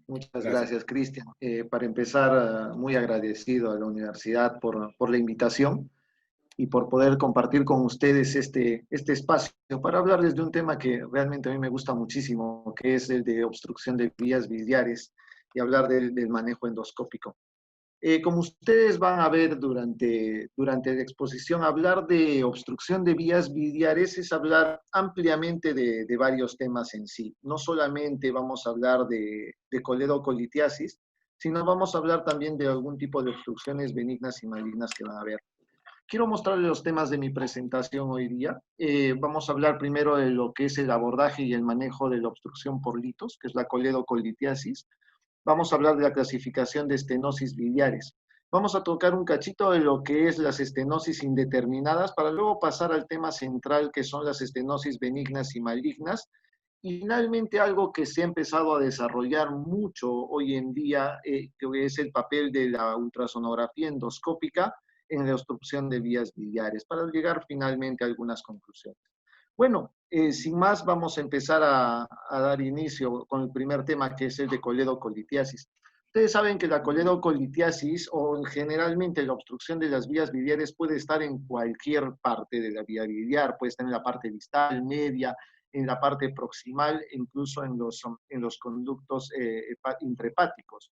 Muchas Gracias. gracias, Cristian. Para empezar, muy agradecido a la universidad por la invitación y por poder compartir con ustedes este espacio para hablarles de un tema que realmente a mí me gusta muchísimo, que es el de obstrucción de vías biliares y hablar del manejo endoscópico. Como ustedes van a ver durante la exposición, hablar de obstrucción de vías biliares es hablar ampliamente de varios temas en sí. No solamente vamos a hablar de coledocolitiasis, sino vamos a hablar también de algún tipo de obstrucciones benignas y malignas que van a haber. Quiero mostrarles los temas de mi presentación hoy día. Vamos a hablar primero de lo que es el abordaje y el manejo de la obstrucción por litos, que es la coledocolitiasis. Vamos a hablar de la clasificación de estenosis biliares. Vamos a tocar un cachito de lo que es las estenosis indeterminadas para luego pasar al tema central que son las estenosis benignas y malignas. Y finalmente algo que se ha empezado a desarrollar mucho hoy en día, que es el papel de la ultrasonografía endoscópica en la obstrucción de vías biliares, para llegar finalmente a algunas conclusiones. Bueno, sin más, vamos a empezar a dar inicio con el primer tema, que es el de coledocolitiasis. Ustedes saben que la coledocolitiasis o generalmente la obstrucción de las vías biliares puede estar en cualquier parte de la vía biliar, puede estar en la parte distal, media, en la parte proximal, incluso en los conductos intrahepáticos.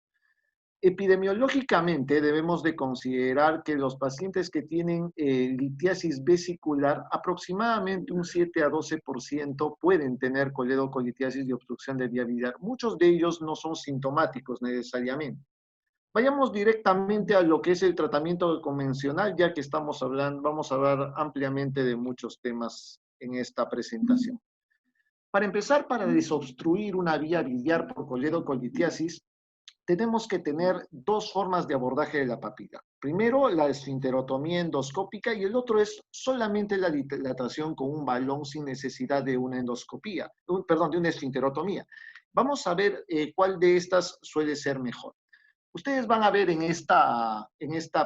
Epidemiológicamente debemos de considerar que los pacientes que tienen litiasis vesicular, aproximadamente un 7 a 12% pueden tener coledocolitiasis y obstrucción de vía biliar. Muchos de ellos no son sintomáticos necesariamente. Vayamos directamente a lo que es el tratamiento convencional, ya que estamos hablando, vamos a hablar ampliamente de muchos temas en esta presentación. Para empezar, para desobstruir una vía biliar por coledocolitiasis, tenemos que tener dos formas de abordaje de la papila. Primero, la esfinterotomía endoscópica y el otro es solamente la dilatación con un balón sin necesidad de una endoscopía, perdón, de una esfinterotomía. Vamos a ver cuál de estas suele ser mejor. Ustedes van a ver en esta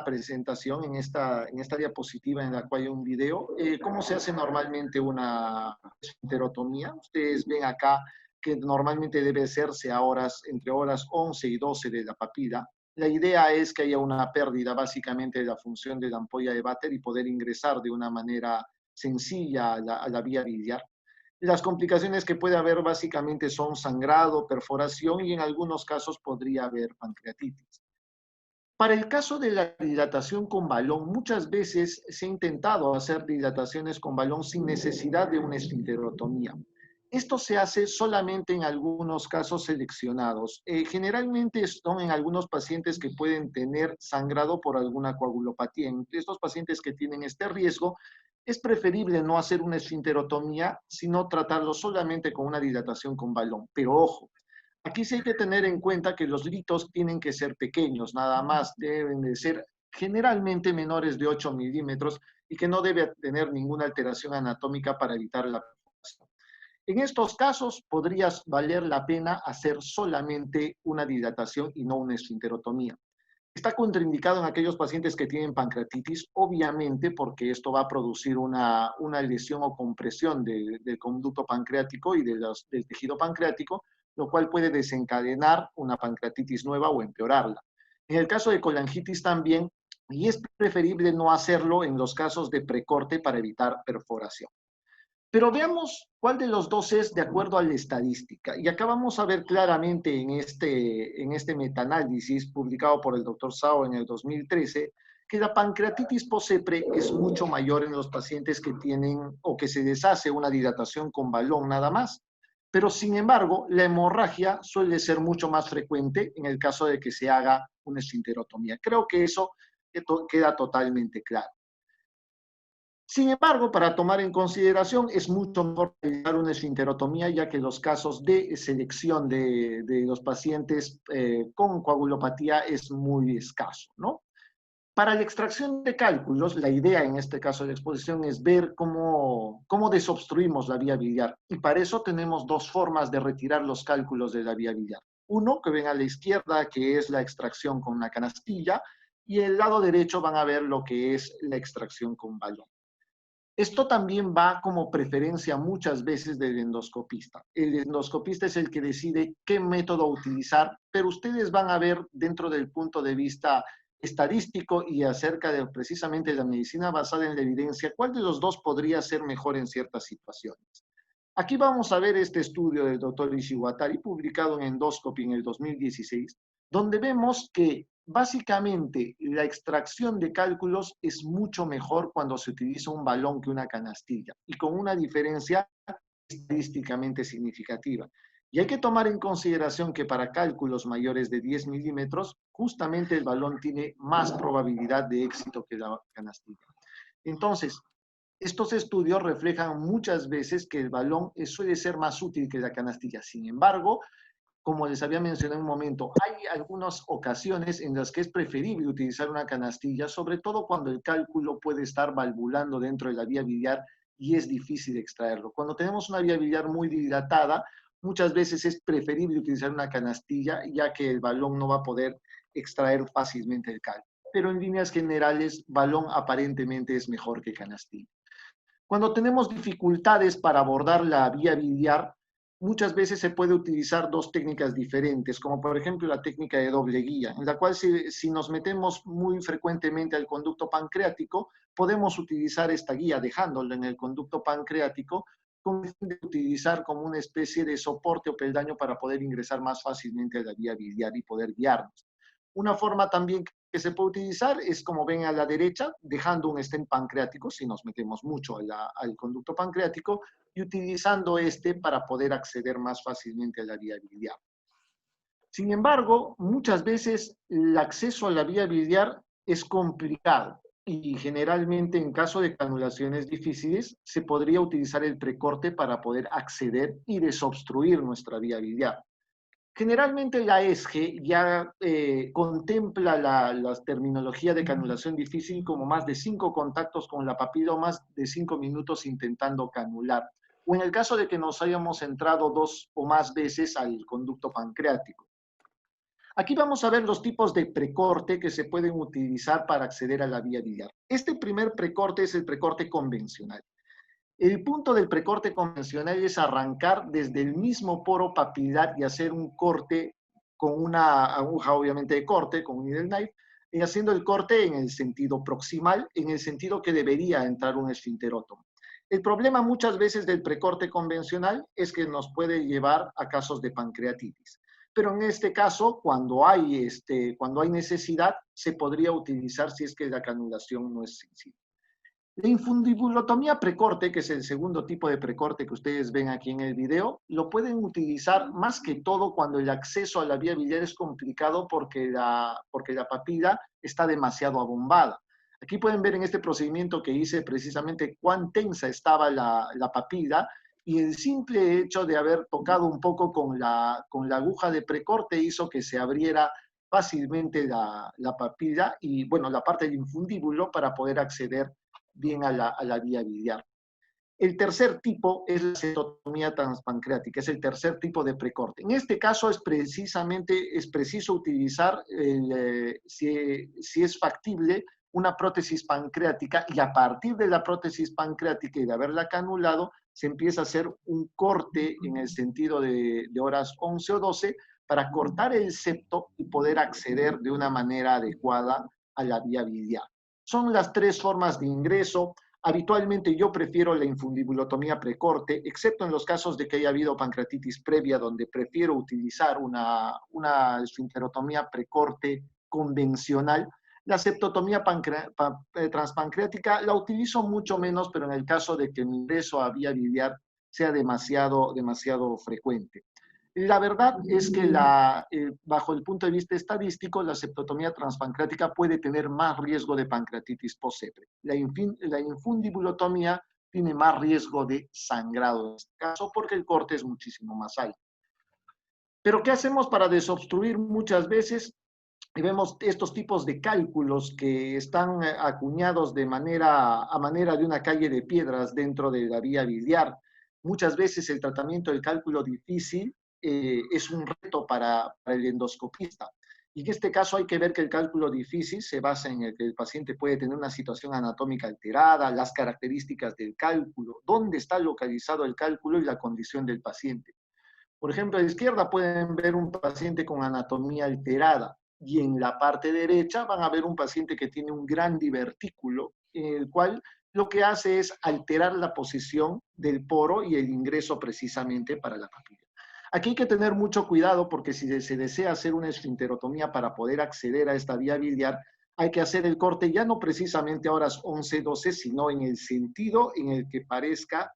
presentación, en esta diapositiva en la cual hay un video, cómo se hace normalmente una esfinterotomía. Ustedes ven acá que normalmente debe hacerse a horas, entre horas 11 y 12 de la papila. La idea es que haya una pérdida básicamente de la función de la ampolla de Vater y poder ingresar de una manera sencilla a la vía biliar. Las complicaciones que puede haber básicamente son sangrado, perforación y en algunos casos podría haber pancreatitis. Para el caso de la dilatación con balón, muchas veces se ha intentado hacer dilataciones con balón sin necesidad de una esfinterotomía. Esto se hace solamente en algunos casos seleccionados. Generalmente son en algunos pacientes que pueden tener sangrado por alguna coagulopatía. En estos pacientes que tienen este riesgo, es preferible no hacer una esfinterotomía, sino tratarlo solamente con una dilatación con balón. Pero ojo, aquí sí hay que tener en cuenta que los litos tienen que ser pequeños, nada más, deben de ser generalmente menores de 8 milímetros y que no debe tener ninguna alteración anatómica para evitar la perforación. En estos casos podría valer la pena hacer solamente una dilatación y no una esfinterotomía. Está contraindicado en aquellos pacientes que tienen pancreatitis, obviamente porque esto va a producir una lesión o compresión del conducto pancreático y del tejido pancreático, lo cual puede desencadenar una pancreatitis nueva o empeorarla. En el caso de colangitis también, y es preferible no hacerlo en los casos de precorte para evitar perforación. Pero veamos cuál de los dos es de acuerdo a la estadística. Y acá vamos a ver claramente en este metaanálisis publicado por el doctor Sao en el 2013, que la pancreatitis posepre es mucho mayor en los pacientes que tienen o que se deshace una dilatación con balón nada más. Pero sin embargo, la hemorragia suele ser mucho más frecuente en el caso de que se haga una esfinterotomía. Creo que eso queda totalmente claro. Sin embargo, para tomar en consideración, es mucho mejor realizar una esfinterotomía, ya que los casos de selección de los pacientes con coagulopatía es muy escaso, ¿no? Para la extracción de cálculos, la idea en este caso de la exposición es ver cómo desobstruimos la vía biliar. Y para eso tenemos dos formas de retirar los cálculos de la vía biliar. Uno, que ven a la izquierda, que es la extracción con una canastilla, y el lado derecho van a ver lo que es la extracción con balón. Esto también va como preferencia muchas veces del endoscopista. El endoscopista es el que decide qué método utilizar, pero ustedes van a ver dentro del punto de vista estadístico y acerca de precisamente la medicina basada en la evidencia, cuál de los dos podría ser mejor en ciertas situaciones. Aquí vamos a ver este estudio del doctor Ishiwatari, publicado en Endoscopy en el 2016, donde vemos que básicamente la extracción de cálculos es mucho mejor cuando se utiliza un balón que una canastilla, y con una diferencia estadísticamente significativa. Y hay que tomar en consideración que para cálculos mayores de 10 milímetros, justamente el balón tiene más probabilidad de éxito que la canastilla. Entonces, estos estudios reflejan muchas veces que el balón suele ser más útil que la canastilla. Sin embargo, como les había mencionado en un momento, hay algunas ocasiones en las que es preferible utilizar una canastilla, sobre todo cuando el cálculo puede estar valvulando dentro de la vía biliar y es difícil extraerlo. Cuando tenemos una vía biliar muy dilatada, muchas veces es preferible utilizar una canastilla, ya que el balón no va a poder extraer fácilmente el cálculo. Pero en líneas generales, balón aparentemente es mejor que canastilla. Cuando tenemos dificultades para abordar la vía biliar, muchas veces se puede utilizar dos técnicas diferentes, como por ejemplo la técnica de doble guía, en la cual si nos metemos muy frecuentemente al conducto pancreático, podemos utilizar esta guía dejándolo en el conducto pancreático con el fin de utilizar como una especie de soporte o peldaño para poder ingresar más fácilmente a la vía biliar y poder guiarnos. Una forma también que se puede utilizar es, como ven a la derecha, dejando un stent pancreático, si nos metemos mucho al conducto pancreático, y utilizando este para poder acceder más fácilmente a la vía biliar. Sin embargo, muchas veces el acceso a la vía biliar es complicado y generalmente en caso de canulaciones difíciles se podría utilizar el precorte para poder acceder y desobstruir nuestra vía biliar. Generalmente la ESG ya contempla la terminología de canulación difícil como más de 5 contactos con la papila o más de 5 minutos intentando canular. O en el caso de que nos hayamos entrado 2 o más veces al conducto pancreático. Aquí vamos a ver los tipos de precorte que se pueden utilizar para acceder a la vía biliar. Este primer precorte es el precorte convencional. El punto del precorte convencional es arrancar desde el mismo poro papilar y hacer un corte con una aguja, obviamente, de corte, con un needle knife, y haciendo el corte en el sentido proximal, en el sentido que debería entrar un esfinterótomo. El problema muchas veces del precorte convencional es que nos puede llevar a casos de pancreatitis. Pero en este caso, cuando hay necesidad, se podría utilizar si es que la canulación no es sensible. La infundibulotomía precorte, que es el segundo tipo de precorte que ustedes ven aquí en el video, lo pueden utilizar más que todo cuando el acceso a la vía biliar es complicado porque la papila está demasiado abombada. Aquí pueden ver en este procedimiento que hice precisamente cuán tensa estaba la papila y el simple hecho de haber tocado un poco con la aguja de precorte hizo que se abriera fácilmente la papila y, bueno, la parte del infundíbulo para poder acceder bien a la vía biliar. El tercer tipo es la septotomía transpancreática, es el tercer tipo de precorte. En este caso es preciso utilizar, si es factible, una prótesis pancreática y a partir de la prótesis pancreática y de haberla canulado, se empieza a hacer un corte en el sentido de horas 11 o 12 para cortar el septo y poder acceder de una manera adecuada a la vía biliar. Son las tres formas de ingreso. Habitualmente yo prefiero la infundibulotomía precorte, excepto en los casos de que haya habido pancreatitis previa, donde prefiero utilizar una esfinterotomía precorte convencional. La septotomía transpancreática la utilizo mucho menos, pero en el caso de que mi ingreso a vía biliar sea demasiado frecuente. La verdad es que bajo el punto de vista estadístico, la septotomía transpancreática puede tener más riesgo de pancreatitis post-sepre. La infundibulotomía tiene más riesgo de sangrado en este caso porque el corte es muchísimo más alto. Pero ¿qué hacemos para desobstruir muchas veces? Y vemos estos tipos de cálculos que están acuñados a manera de una calle de piedras dentro de la vía biliar. Muchas veces el tratamiento del cálculo difícil es un reto para el endoscopista. Y en este caso hay que ver que el cálculo difícil se basa en el que el paciente puede tener una situación anatómica alterada, las características del cálculo, dónde está localizado el cálculo y la condición del paciente. Por ejemplo, a la izquierda pueden ver un paciente con anatomía alterada y en la parte derecha van a ver un paciente que tiene un gran divertículo, en el cual lo que hace es alterar la posición del poro y el ingreso precisamente para la papila. Aquí hay que tener mucho cuidado porque si se desea hacer una esfinterotomía para poder acceder a esta vía biliar, hay que hacer el corte ya no precisamente a horas 11, 12, sino en el sentido en el que parezca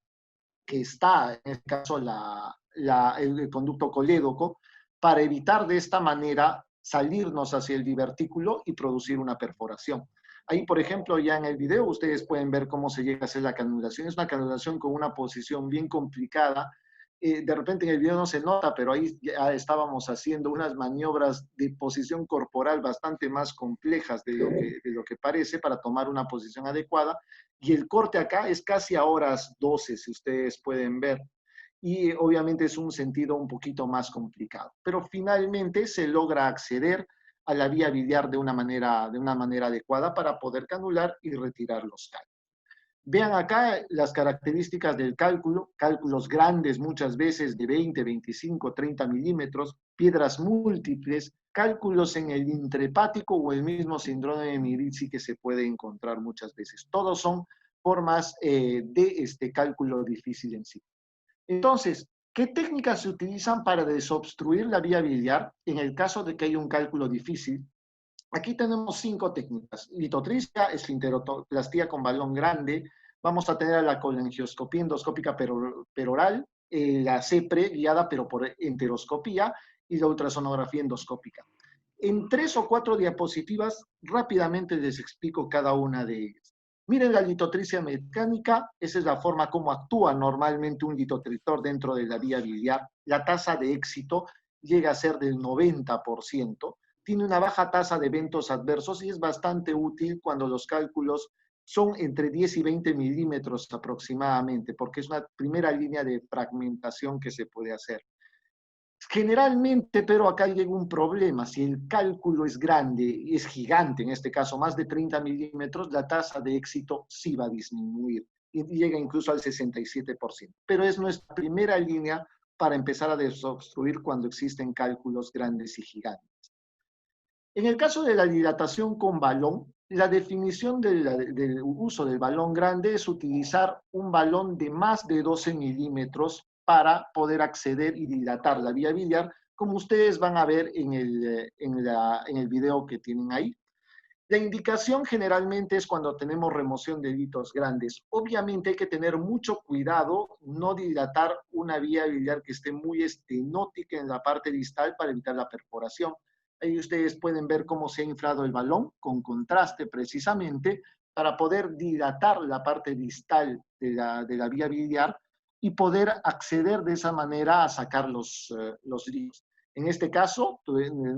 que está, en este caso, el conducto colédoco, para evitar de esta manera salirnos hacia el divertículo y producir una perforación. Ahí, por ejemplo, ya en el video ustedes pueden ver cómo se llega a hacer la canulación. Es una canulación con una posición bien complicada. De repente en el video no se nota, pero ahí ya estábamos haciendo unas maniobras de posición corporal bastante más complejas de lo que parece para tomar una posición adecuada. Y el corte acá es casi a horas 12, si ustedes pueden ver. Y obviamente es un sentido un poquito más complicado. Pero finalmente se logra acceder a la vía biliar de una manera adecuada para poder canular y retirar los cálculos. Vean acá las características del cálculo, cálculos grandes muchas veces de 20, 25, 30 milímetros, piedras múltiples, cálculos en el intrahepático o el mismo síndrome de Mirici que se puede encontrar muchas veces. Todos son formas de este cálculo difícil en sí. Entonces, ¿qué técnicas se utilizan para desobstruir la vía biliar en el caso de que haya un cálculo difícil? Aquí tenemos 5 técnicas: litotripsia, esfinteroplastía con balón grande, vamos a tener la colangioscopía endoscópica peroral, la CEPRE guiada pero por enteroscopía y la ultrasonografía endoscópica. En 3 o 4 diapositivas rápidamente les explico cada una de ellas. Miren la litotripsia mecánica, esa es la forma como actúa normalmente un litotriptor dentro de la vía biliar. La tasa de éxito llega a ser del 90%. Tiene una baja tasa de eventos adversos y es bastante útil cuando los cálculos son entre 10 y 20 milímetros aproximadamente, porque es una primera línea de fragmentación que se puede hacer. Generalmente, pero acá llega un problema: si el cálculo es grande, es gigante, en este caso más de 30 milímetros, la tasa de éxito sí va a disminuir y llega incluso al 67%. Pero es nuestra primera línea para empezar a desobstruir cuando existen cálculos grandes y gigantes. En el caso de la dilatación con balón, la definición del uso del balón grande es utilizar un balón de más de 12 milímetros para poder acceder y dilatar la vía biliar, como ustedes van a ver en el video que tienen ahí. La indicación generalmente es cuando tenemos remoción de litos grandes. Obviamente hay que tener mucho cuidado, no dilatar una vía biliar que esté muy estenótica en la parte distal para evitar la perforación. Ahí ustedes pueden ver cómo se ha inflado el balón con contraste precisamente para poder dilatar la parte distal de la vía biliar y poder acceder de esa manera a sacar los litos. En este caso,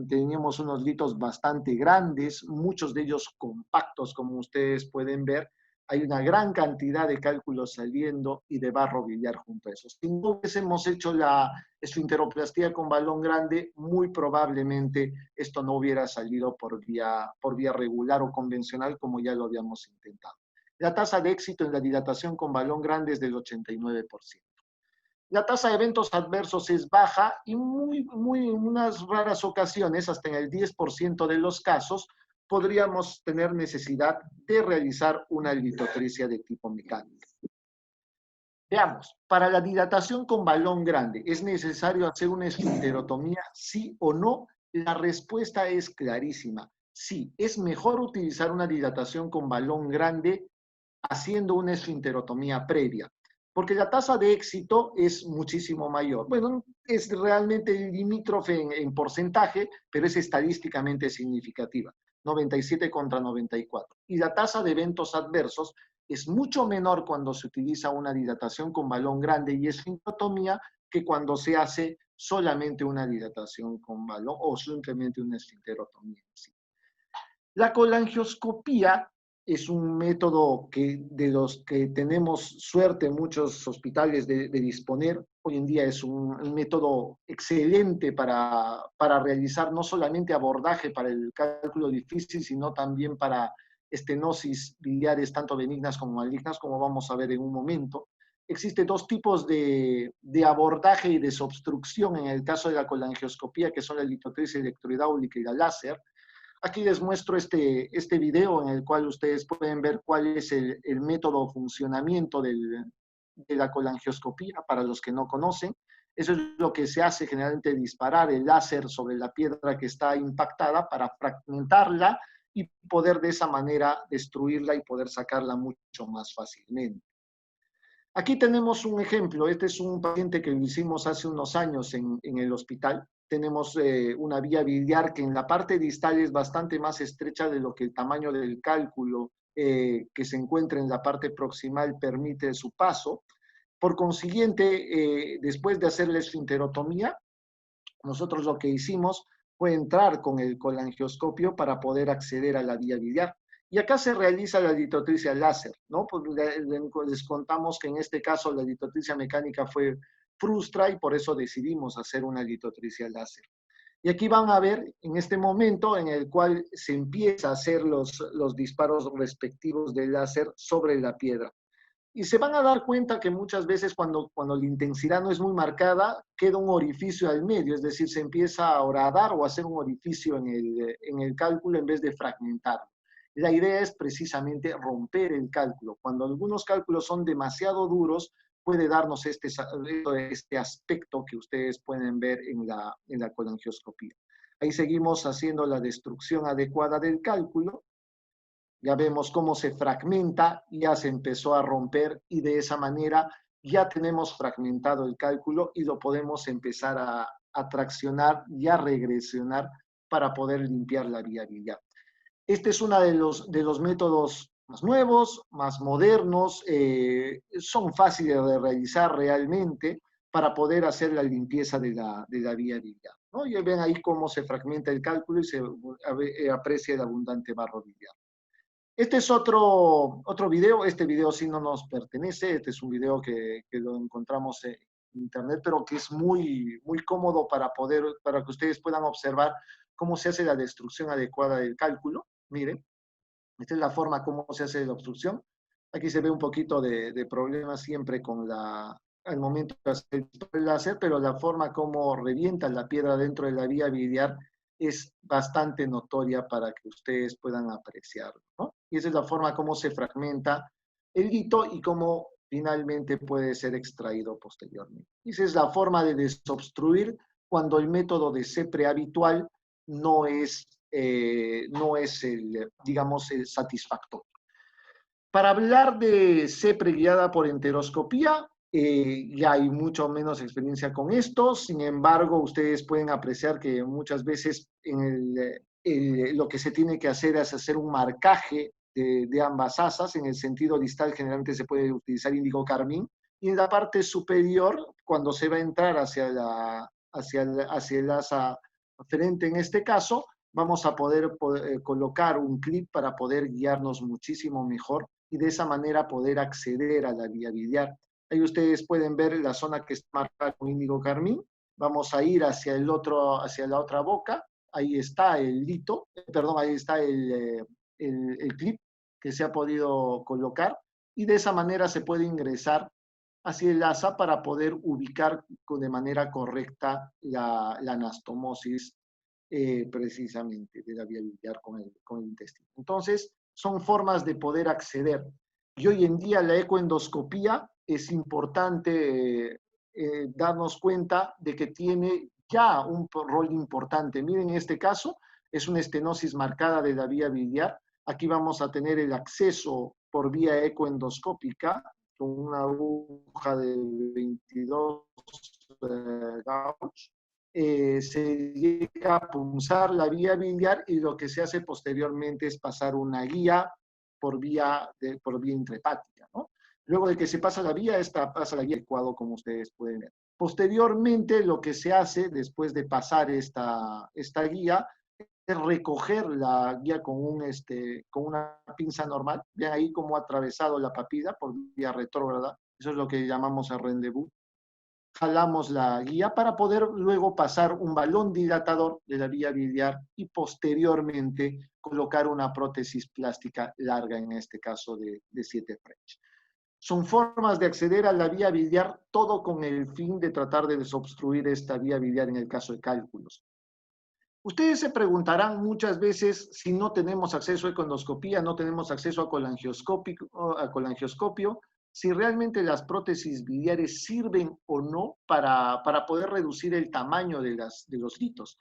teníamos unos litos bastante grandes, muchos de ellos compactos, como ustedes pueden ver. Hay una gran cantidad de cálculos saliendo y de barro biliar junto a eso. Si no hubiésemos hecho la esfinteroplastía con balón grande, muy probablemente esto no hubiera salido por vía regular o convencional, como ya lo habíamos intentado. La tasa de éxito en la dilatación con balón grande es del 89%. La tasa de eventos adversos es baja y en unas raras ocasiones, hasta en el 10% de los casos, podríamos tener necesidad de realizar una litotripsia de tipo mecánico. Veamos, para la dilatación con balón grande, ¿es necesario hacer una esfinterotomía, sí o no? La respuesta es clarísima. Sí, es mejor utilizar una dilatación con balón grande haciendo una esfinterotomía previa, porque la tasa de éxito es muchísimo mayor. Bueno, es realmente limítrofe en porcentaje, pero es estadísticamente significativa, 97 contra 94. Y la tasa de eventos adversos es mucho menor cuando se utiliza una dilatación con balón grande y esfinterotomía que cuando se hace solamente una dilatación con balón o simplemente una esfinterotomía. La colangioscopía es un método que de los que tenemos suerte en muchos hospitales de disponer. Hoy en día es un método excelente para realizar no solamente abordaje para el cálculo difícil, sino también para estenosis biliares, tanto benignas como malignas, como vamos a ver en un momento. Existen dos tipos de abordaje y desobstrucción en el caso de la colangioscopía, que son la litotripsia electrohidráulica y la láser. Aquí les muestro este video en el cual ustedes pueden ver cuál es el método o funcionamiento de la colangioscopía para los que no conocen. Eso es lo que se hace generalmente, disparar el láser sobre la piedra que está impactada para fragmentarla y poder de esa manera destruirla y poder sacarla mucho más fácilmente. Aquí tenemos un ejemplo. Este es un paciente que lo hicimos hace unos años en el hospital. Tenemos una vía biliar que en la parte distal es bastante más estrecha de lo que el tamaño del cálculo que se encuentra en la parte proximal permite su paso. Por consiguiente, después de hacer la esfinterotomía, nosotros lo que hicimos fue entrar con el colangioscopio para poder acceder a la vía biliar. Y acá se realiza la litotripsia láser, ¿no? Pues les contamos que en este caso la litotripsia mecánica fue frustra y por eso decidimos hacer una litotripsia láser. Y aquí van a ver en este momento en el cual se empieza a hacer los disparos respectivos del láser sobre la piedra. Y se van a dar cuenta que muchas veces cuando la intensidad no es muy marcada, queda un orificio al medio, es decir, se empieza a horadar o a hacer un orificio en el cálculo en vez de fragmentar. La idea es precisamente romper el cálculo. Cuando algunos cálculos son demasiado duros, puede darnos este aspecto que ustedes pueden ver en la colangioscopía. Ahí seguimos haciendo la destrucción adecuada del cálculo. Ya vemos cómo se fragmenta, ya se empezó a romper y de esa manera ya tenemos fragmentado el cálculo y lo podemos empezar a traccionar y a regresionar para poder limpiar la vía biliar. Este es uno de los métodos más nuevos, más modernos, son fáciles de realizar realmente para poder hacer la limpieza de la vía biliar, ¿no? Y ven ahí cómo se fragmenta el cálculo y se aprecia el abundante barro biliar. Este es otro video. Este video sí no nos pertenece. Este es un video que lo encontramos en internet, pero que es muy cómodo para que ustedes puedan observar cómo se hace la destrucción adecuada del cálculo. Miren, esta es la forma como se hace la obstrucción. Aquí se ve un poquito de problema siempre al momento de hacer el láser, pero la forma como revienta la piedra dentro de la vía biliar es bastante notoria para que ustedes puedan apreciarlo, ¿no? Y esa es la forma como se fragmenta el hito y cómo finalmente puede ser extraído posteriormente. Esa es la forma de desobstruir cuando el método de CEPRE habitual no es digamos, el satisfactorio. Para hablar de CEPRE guiada por enteroscopía, ya hay mucho menos experiencia con esto. Sin embargo, ustedes pueden apreciar que muchas veces lo que se tiene que hacer es hacer un marcaje de ambas asas. En el sentido distal generalmente se puede utilizar índigo carmín, y en la parte superior, cuando se va a entrar hacia el asa frente en este caso, vamos a poder colocar un clip para poder guiarnos muchísimo mejor y de esa manera poder acceder a la vía biliar. Ahí ustedes pueden ver la zona que está marcada con índigo carmín. Vamos a ir hacia la otra boca. Ahí está el lito, perdón, ahí está el clip que se ha podido colocar y de esa manera se puede ingresar hacia el asa para poder ubicar de manera correcta la anastomosis precisamente de la vía biliar con el intestino. Entonces, son formas de poder acceder. Y hoy en día la ecoendoscopía es importante darnos cuenta de que tiene ya un rol importante. Miren, en este caso es una estenosis marcada de la vía biliar. Aquí vamos a tener el acceso por vía ecoendoscópica con una aguja de 22 gauge. Se llega a punzar la vía biliar y lo que se hace posteriormente es pasar una guía por vía intrahepática, ¿no? Luego de que se pasa la vía, pasa la guía adecuado, como ustedes pueden ver. Posteriormente, lo que se hace después de pasar esta guía es recoger la guía con una pinza normal. Vean ahí cómo ha atravesado la papila por vía retrógrada. Eso es lo que llamamos el rendezvous. Jalamos la guía para poder luego pasar un balón dilatador de la vía biliar y posteriormente colocar una prótesis plástica larga, en este caso de 7 French. Son formas de acceder a la vía biliar, todo con el fin de tratar de desobstruir esta vía biliar en el caso de cálculos. Ustedes se preguntarán muchas veces si no tenemos acceso a econoscopía, no tenemos acceso a colangioscopio, si realmente las prótesis biliares sirven o no para poder reducir el tamaño de los litos.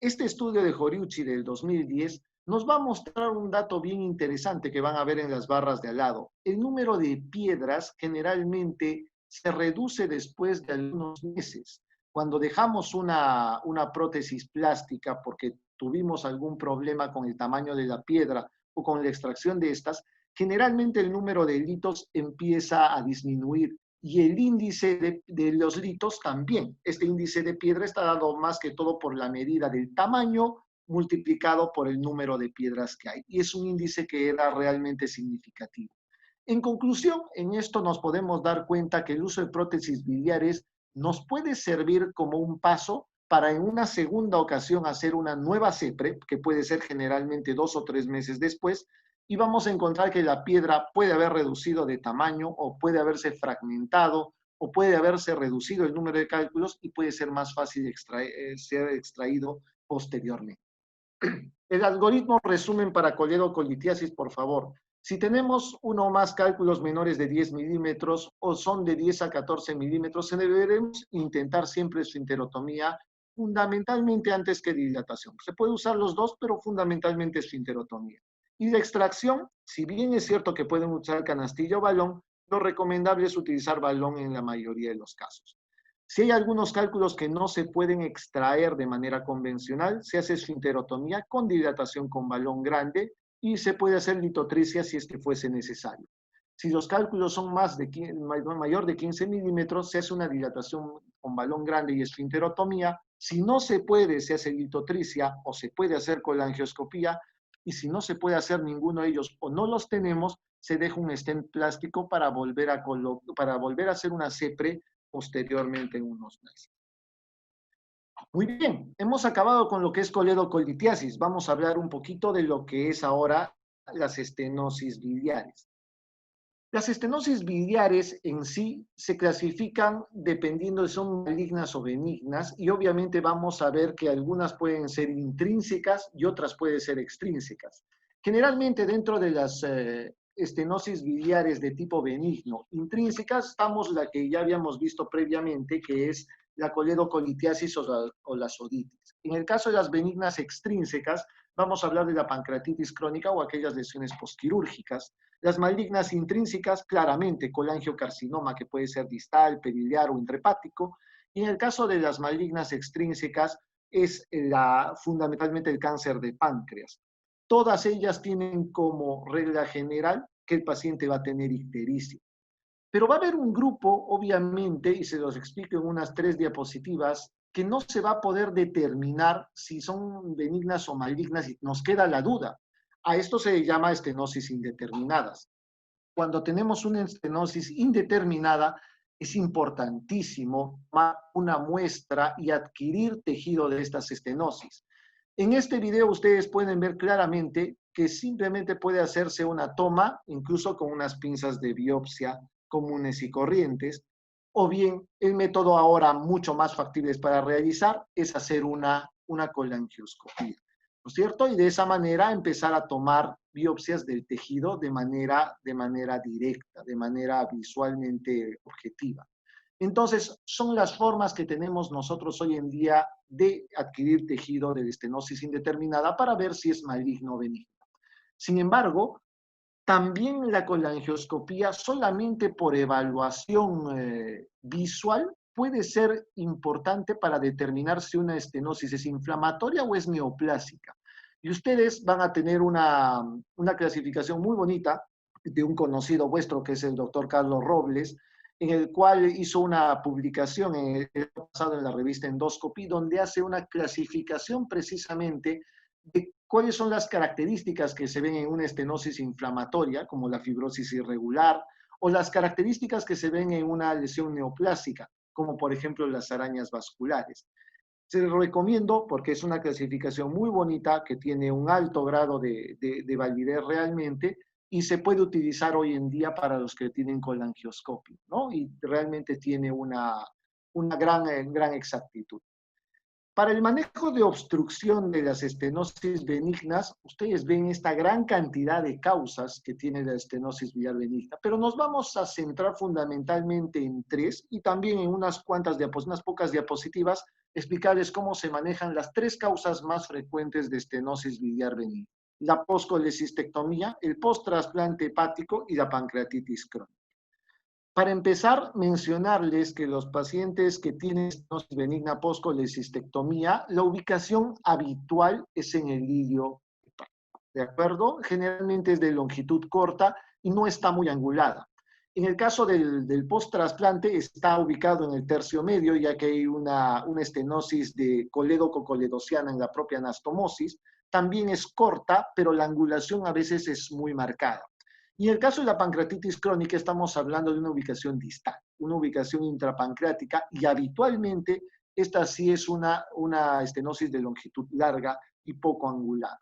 Este estudio de Horiuchi del 2010 nos va a mostrar un dato bien interesante que van a ver en las barras de al lado. El número de piedras generalmente se reduce después de algunos meses. Cuando dejamos una prótesis plástica porque tuvimos algún problema con el tamaño de la piedra o con la extracción de estas, generalmente el número de litos empieza a disminuir y el índice de los litos también. Este índice de piedra está dado más que todo por la medida del tamaño multiplicado por el número de piedras que hay. Y es un índice que era realmente significativo. En conclusión, en esto nos podemos dar cuenta que el uso de prótesis biliares nos puede servir como un paso para en una segunda ocasión hacer una nueva CEPRE, que puede ser generalmente 2 o 3 meses después, y vamos a encontrar que la piedra puede haber reducido de tamaño o puede haberse fragmentado o puede haberse reducido el número de cálculos y puede ser más fácil ser extraído posteriormente. El algoritmo resumen para coledocolitiasis, por favor. Si tenemos uno o más cálculos menores de 10 milímetros o son de 10 a 14 milímetros, deberemos intentar siempre esfinterotomía, fundamentalmente antes que dilatación. Se puede usar los dos, pero fundamentalmente esfinterotomía. Y la extracción, si bien es cierto que pueden usar canastilla o balón, lo recomendable es utilizar balón en la mayoría de los casos. Si hay algunos cálculos que no se pueden extraer de manera convencional, se hace esfinterotomía con dilatación con balón grande y se puede hacer litotricia si es que fuese necesario. Si los cálculos son mayor de 15 milímetros, se hace una dilatación con balón grande y esfinterotomía. Si no se puede, se hace litotricia o se puede hacer colangioscopía. Y si no se puede hacer ninguno de ellos o no los tenemos, se deja un stent plástico para volver a hacer una CEPRE posteriormente en unos meses. Muy bien, hemos acabado con lo que es coledocolitiasis. Vamos a hablar un poquito de lo que es ahora las estenosis biliares. Las estenosis biliares en sí se clasifican dependiendo de si son malignas o benignas y obviamente vamos a ver que algunas pueden ser intrínsecas y otras pueden ser extrínsecas. Generalmente dentro de las estenosis biliares de tipo benigno intrínsecas estamos la que ya habíamos visto previamente, que es la coledocolitiasis o la soditis. En el caso de las benignas extrínsecas, vamos a hablar de la pancreatitis crónica o aquellas lesiones postquirúrgicas. Las malignas intrínsecas, claramente, colangiocarcinoma, que puede ser distal, periliar o intrahepático. Y en el caso de las malignas extrínsecas, es fundamentalmente el cáncer de páncreas. Todas ellas tienen como regla general que el paciente va a tener ictericia. Pero va a haber un grupo, obviamente, y se los explico en unas 3 diapositivas, que no se va a poder determinar si son benignas o malignas y nos queda la duda. A esto se llama estenosis indeterminadas. Cuando tenemos una estenosis indeterminada, es importantísimo tomar una muestra y adquirir tejido de estas estenosis. En este video ustedes pueden ver claramente que simplemente puede hacerse una toma, incluso con unas pinzas de biopsia comunes y corrientes, o bien el método ahora mucho más factible para realizar es hacer una colangioscopía, ¿no es cierto? Y de esa manera empezar a tomar biopsias del tejido de manera directa, de manera visualmente objetiva. Entonces, son las formas que tenemos nosotros hoy en día de adquirir tejido de estenosis indeterminada para ver si es maligno o benigno. Sin embargo, también la colangioscopía, solamente por evaluación visual, puede ser importante para determinar si una estenosis es inflamatoria o es neoplásica. Y ustedes van a tener una clasificación muy bonita de un conocido vuestro, que es el doctor Carlos Robles, en el cual hizo una publicación el pasado en la revista Endoscopy, donde hace una clasificación precisamente de cuáles son las características que se ven en una estenosis inflamatoria, como la fibrosis irregular, o las características que se ven en una lesión neoplásica, como por ejemplo las arañas vasculares. Se lo recomiendo porque es una clasificación muy bonita que tiene un alto grado de validez realmente y se puede utilizar hoy en día para los que tienen colangioscopio, ¿no? Y realmente tiene una gran exactitud. Para el manejo de obstrucción de las estenosis benignas, ustedes ven esta gran cantidad de causas que tiene la estenosis biliar benigna, pero nos vamos a centrar fundamentalmente en tres y también en unas pocas diapositivas, explicarles cómo se manejan las tres causas más frecuentes de estenosis biliar benigna: la postcolecistectomía, el posttrasplante hepático y la pancreatitis crónica. Para empezar, mencionarles que los pacientes que tienen estenosis benigna postcolecistectomía, la ubicación habitual es en el ilio hepático, ¿de acuerdo? Generalmente es de longitud corta y no está muy angulada. En el caso del post-trasplante está ubicado en el tercio medio, ya que hay una estenosis de coledococoledociana en la propia anastomosis. También es corta, pero la angulación a veces es muy marcada. Y en el caso de la pancreatitis crónica estamos hablando de una ubicación distal, una ubicación intrapancreática, y habitualmente esta sí es una estenosis de longitud larga y poco angular.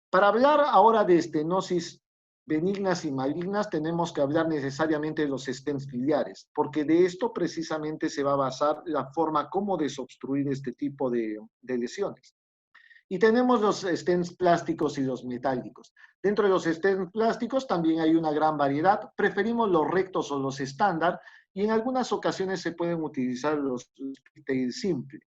Para hablar ahora de estenosis benignas y malignas, tenemos que hablar necesariamente de los stents biliares, porque de esto precisamente se va a basar la forma como desobstruir este tipo de lesiones. Y tenemos los stents plásticos y los metálicos. Dentro de los stents plásticos también hay una gran variedad. Preferimos los rectos o los estándar y en algunas ocasiones se pueden utilizar los simples.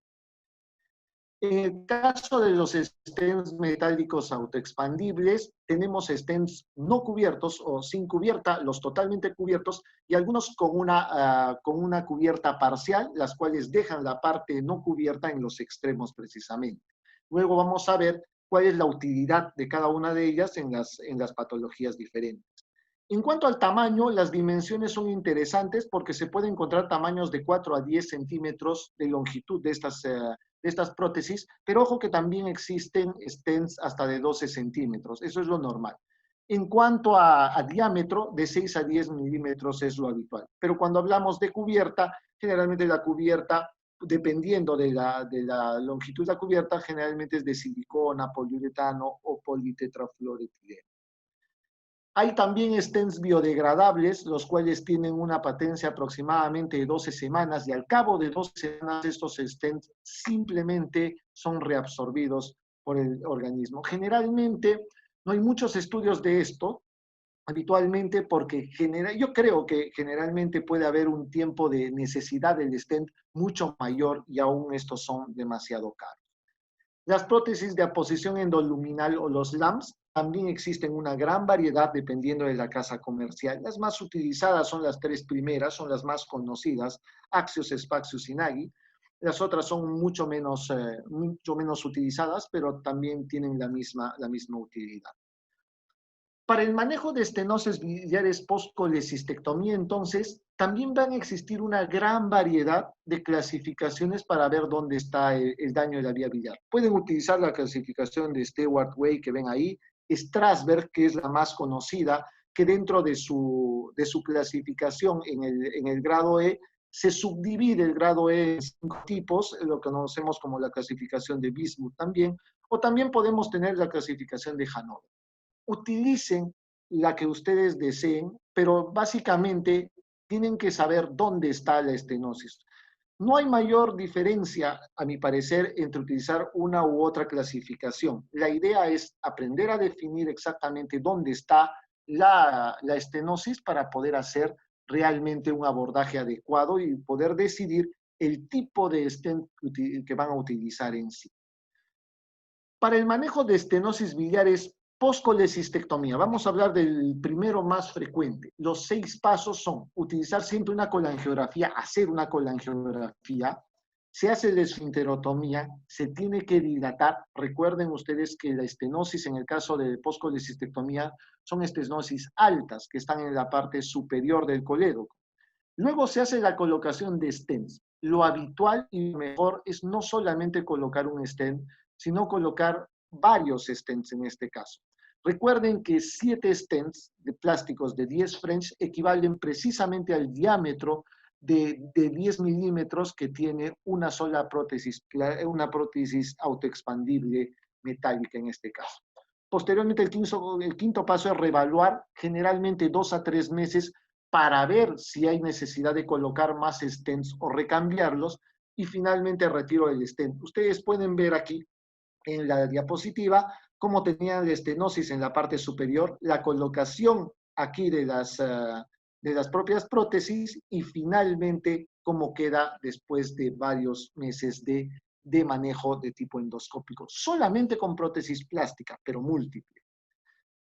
En el caso de los stents metálicos autoexpandibles, tenemos stents no cubiertos o sin cubierta, los totalmente cubiertos y algunos con una cubierta parcial, las cuales dejan la parte no cubierta en los extremos precisamente. Luego vamos a ver cuál es la utilidad de cada una de ellas en las patologías diferentes. En cuanto al tamaño, las dimensiones son interesantes porque se pueden encontrar tamaños de 4 a 10 centímetros de longitud de estas prótesis, pero ojo que también existen stents hasta de 12 centímetros, eso es lo normal. En cuanto a diámetro, de 6 a 10 milímetros es lo habitual, pero cuando hablamos de cubierta, generalmente la cubierta, dependiendo de la longitud de la cubierta, generalmente es de silicona, poliuretano o politetrafluoretileno. Hay también stents biodegradables, los cuales tienen una patencia aproximadamente de 12 semanas y al cabo de 12 semanas estos stents simplemente son reabsorbidos por el organismo. Generalmente no hay muchos estudios de esto, habitualmente porque yo creo que generalmente puede haber un tiempo de necesidad del stent mucho mayor y aún estos son demasiado caros. Las prótesis de aposición endoluminal o los LAMS también existen una gran variedad dependiendo de la casa comercial. Las más utilizadas son las tres primeras, son las más conocidas, Axios, Spaxios y Nagy. Las otras son mucho menos utilizadas, pero también tienen la misma utilidad. Para el manejo de estenosis biliares post-colecistectomía, entonces, también van a existir una gran variedad de clasificaciones para ver dónde está el daño de la vía biliar. Pueden utilizar la clasificación de Stewart-Way que ven ahí, Strasberg, que es la más conocida, que dentro de su clasificación en el grado E, se subdivide el grado E en 5 tipos, lo que conocemos como la clasificación de Bismuth también, o también podemos tener la clasificación de Hanover. Utilicen la que ustedes deseen, pero básicamente tienen que saber dónde está la estenosis. No hay mayor diferencia, a mi parecer, entre utilizar una u otra clasificación. La idea es aprender a definir exactamente dónde está la estenosis para poder hacer realmente un abordaje adecuado y poder decidir el tipo de stent que van a utilizar en sí. Para el manejo de estenosis biliares postcolecistectomía, vamos a hablar del primero más frecuente. Los 6 pasos son utilizar siempre una colangiografía, hacer una colangiografía, se hace la esfinterotomía, se tiene que dilatar. Recuerden ustedes que la estenosis en el caso de postcolecistectomía son estenosis altas que están en la parte superior del colédoco. Luego se hace la colocación de stents. Lo habitual y mejor es no solamente colocar un stent, sino colocar varios stents en este caso. Recuerden que 7 stents de plásticos de 10 French equivalen precisamente al diámetro de 10 milímetros que tiene una sola prótesis, una prótesis autoexpandible metálica en este caso. Posteriormente, el quinto paso es reevaluar generalmente 2 a 3 meses para ver si hay necesidad de colocar más stents o recambiarlos, y finalmente retiro del stent. Ustedes pueden ver aquí en la diapositiva cómo tenían la estenosis en la parte superior, la colocación aquí de las propias prótesis y finalmente cómo queda después de varios meses de manejo de tipo endoscópico, solamente con prótesis plástica, pero múltiple.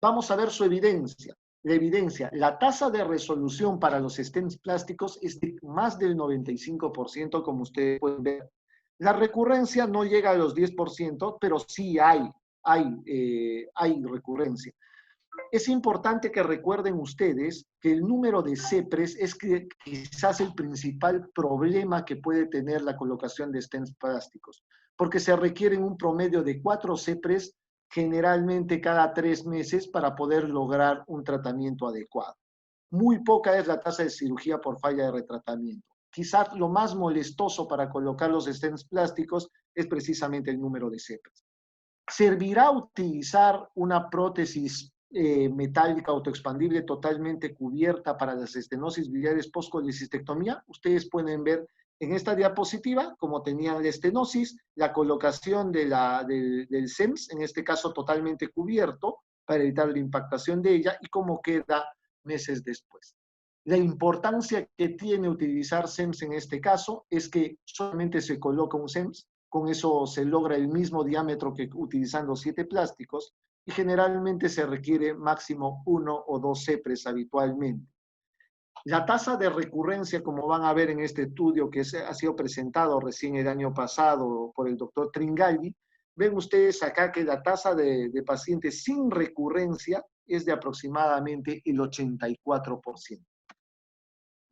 Vamos a ver su evidencia. La evidencia, la tasa de resolución para los stents plásticos es de más del 95%, como ustedes pueden ver. La recurrencia no llega a los 10%, pero sí hay recurrencia. Es importante que recuerden ustedes que el número de CEPRES es quizás el principal problema que puede tener la colocación de stents plásticos, porque se requieren un promedio de 4 CEPRES generalmente cada 3 meses para poder lograr un tratamiento adecuado. Muy poca es la tasa de cirugía por falla de retratamiento. Quizás lo más molestoso para colocar los stents plásticos es precisamente el número de CEPRES. ¿Servirá utilizar una prótesis metálica autoexpandible totalmente cubierta para las estenosis biliares post-colecistectomía? Ustedes pueden ver en esta diapositiva cómo tenían la estenosis, la colocación del SEMS, en este caso totalmente cubierto, para evitar la impactación de ella, y cómo queda meses después. La importancia que tiene utilizar SEMS en este caso es que solamente se coloca un SEMS, con eso se logra el mismo diámetro que utilizando 7 plásticos, y generalmente se requiere máximo 1 o 2 CEPRES habitualmente. La tasa de recurrencia, como van a ver en este estudio que ha sido presentado recién el año pasado por el doctor Tringaldi, ven ustedes acá que la tasa de pacientes sin recurrencia es de aproximadamente el 84%.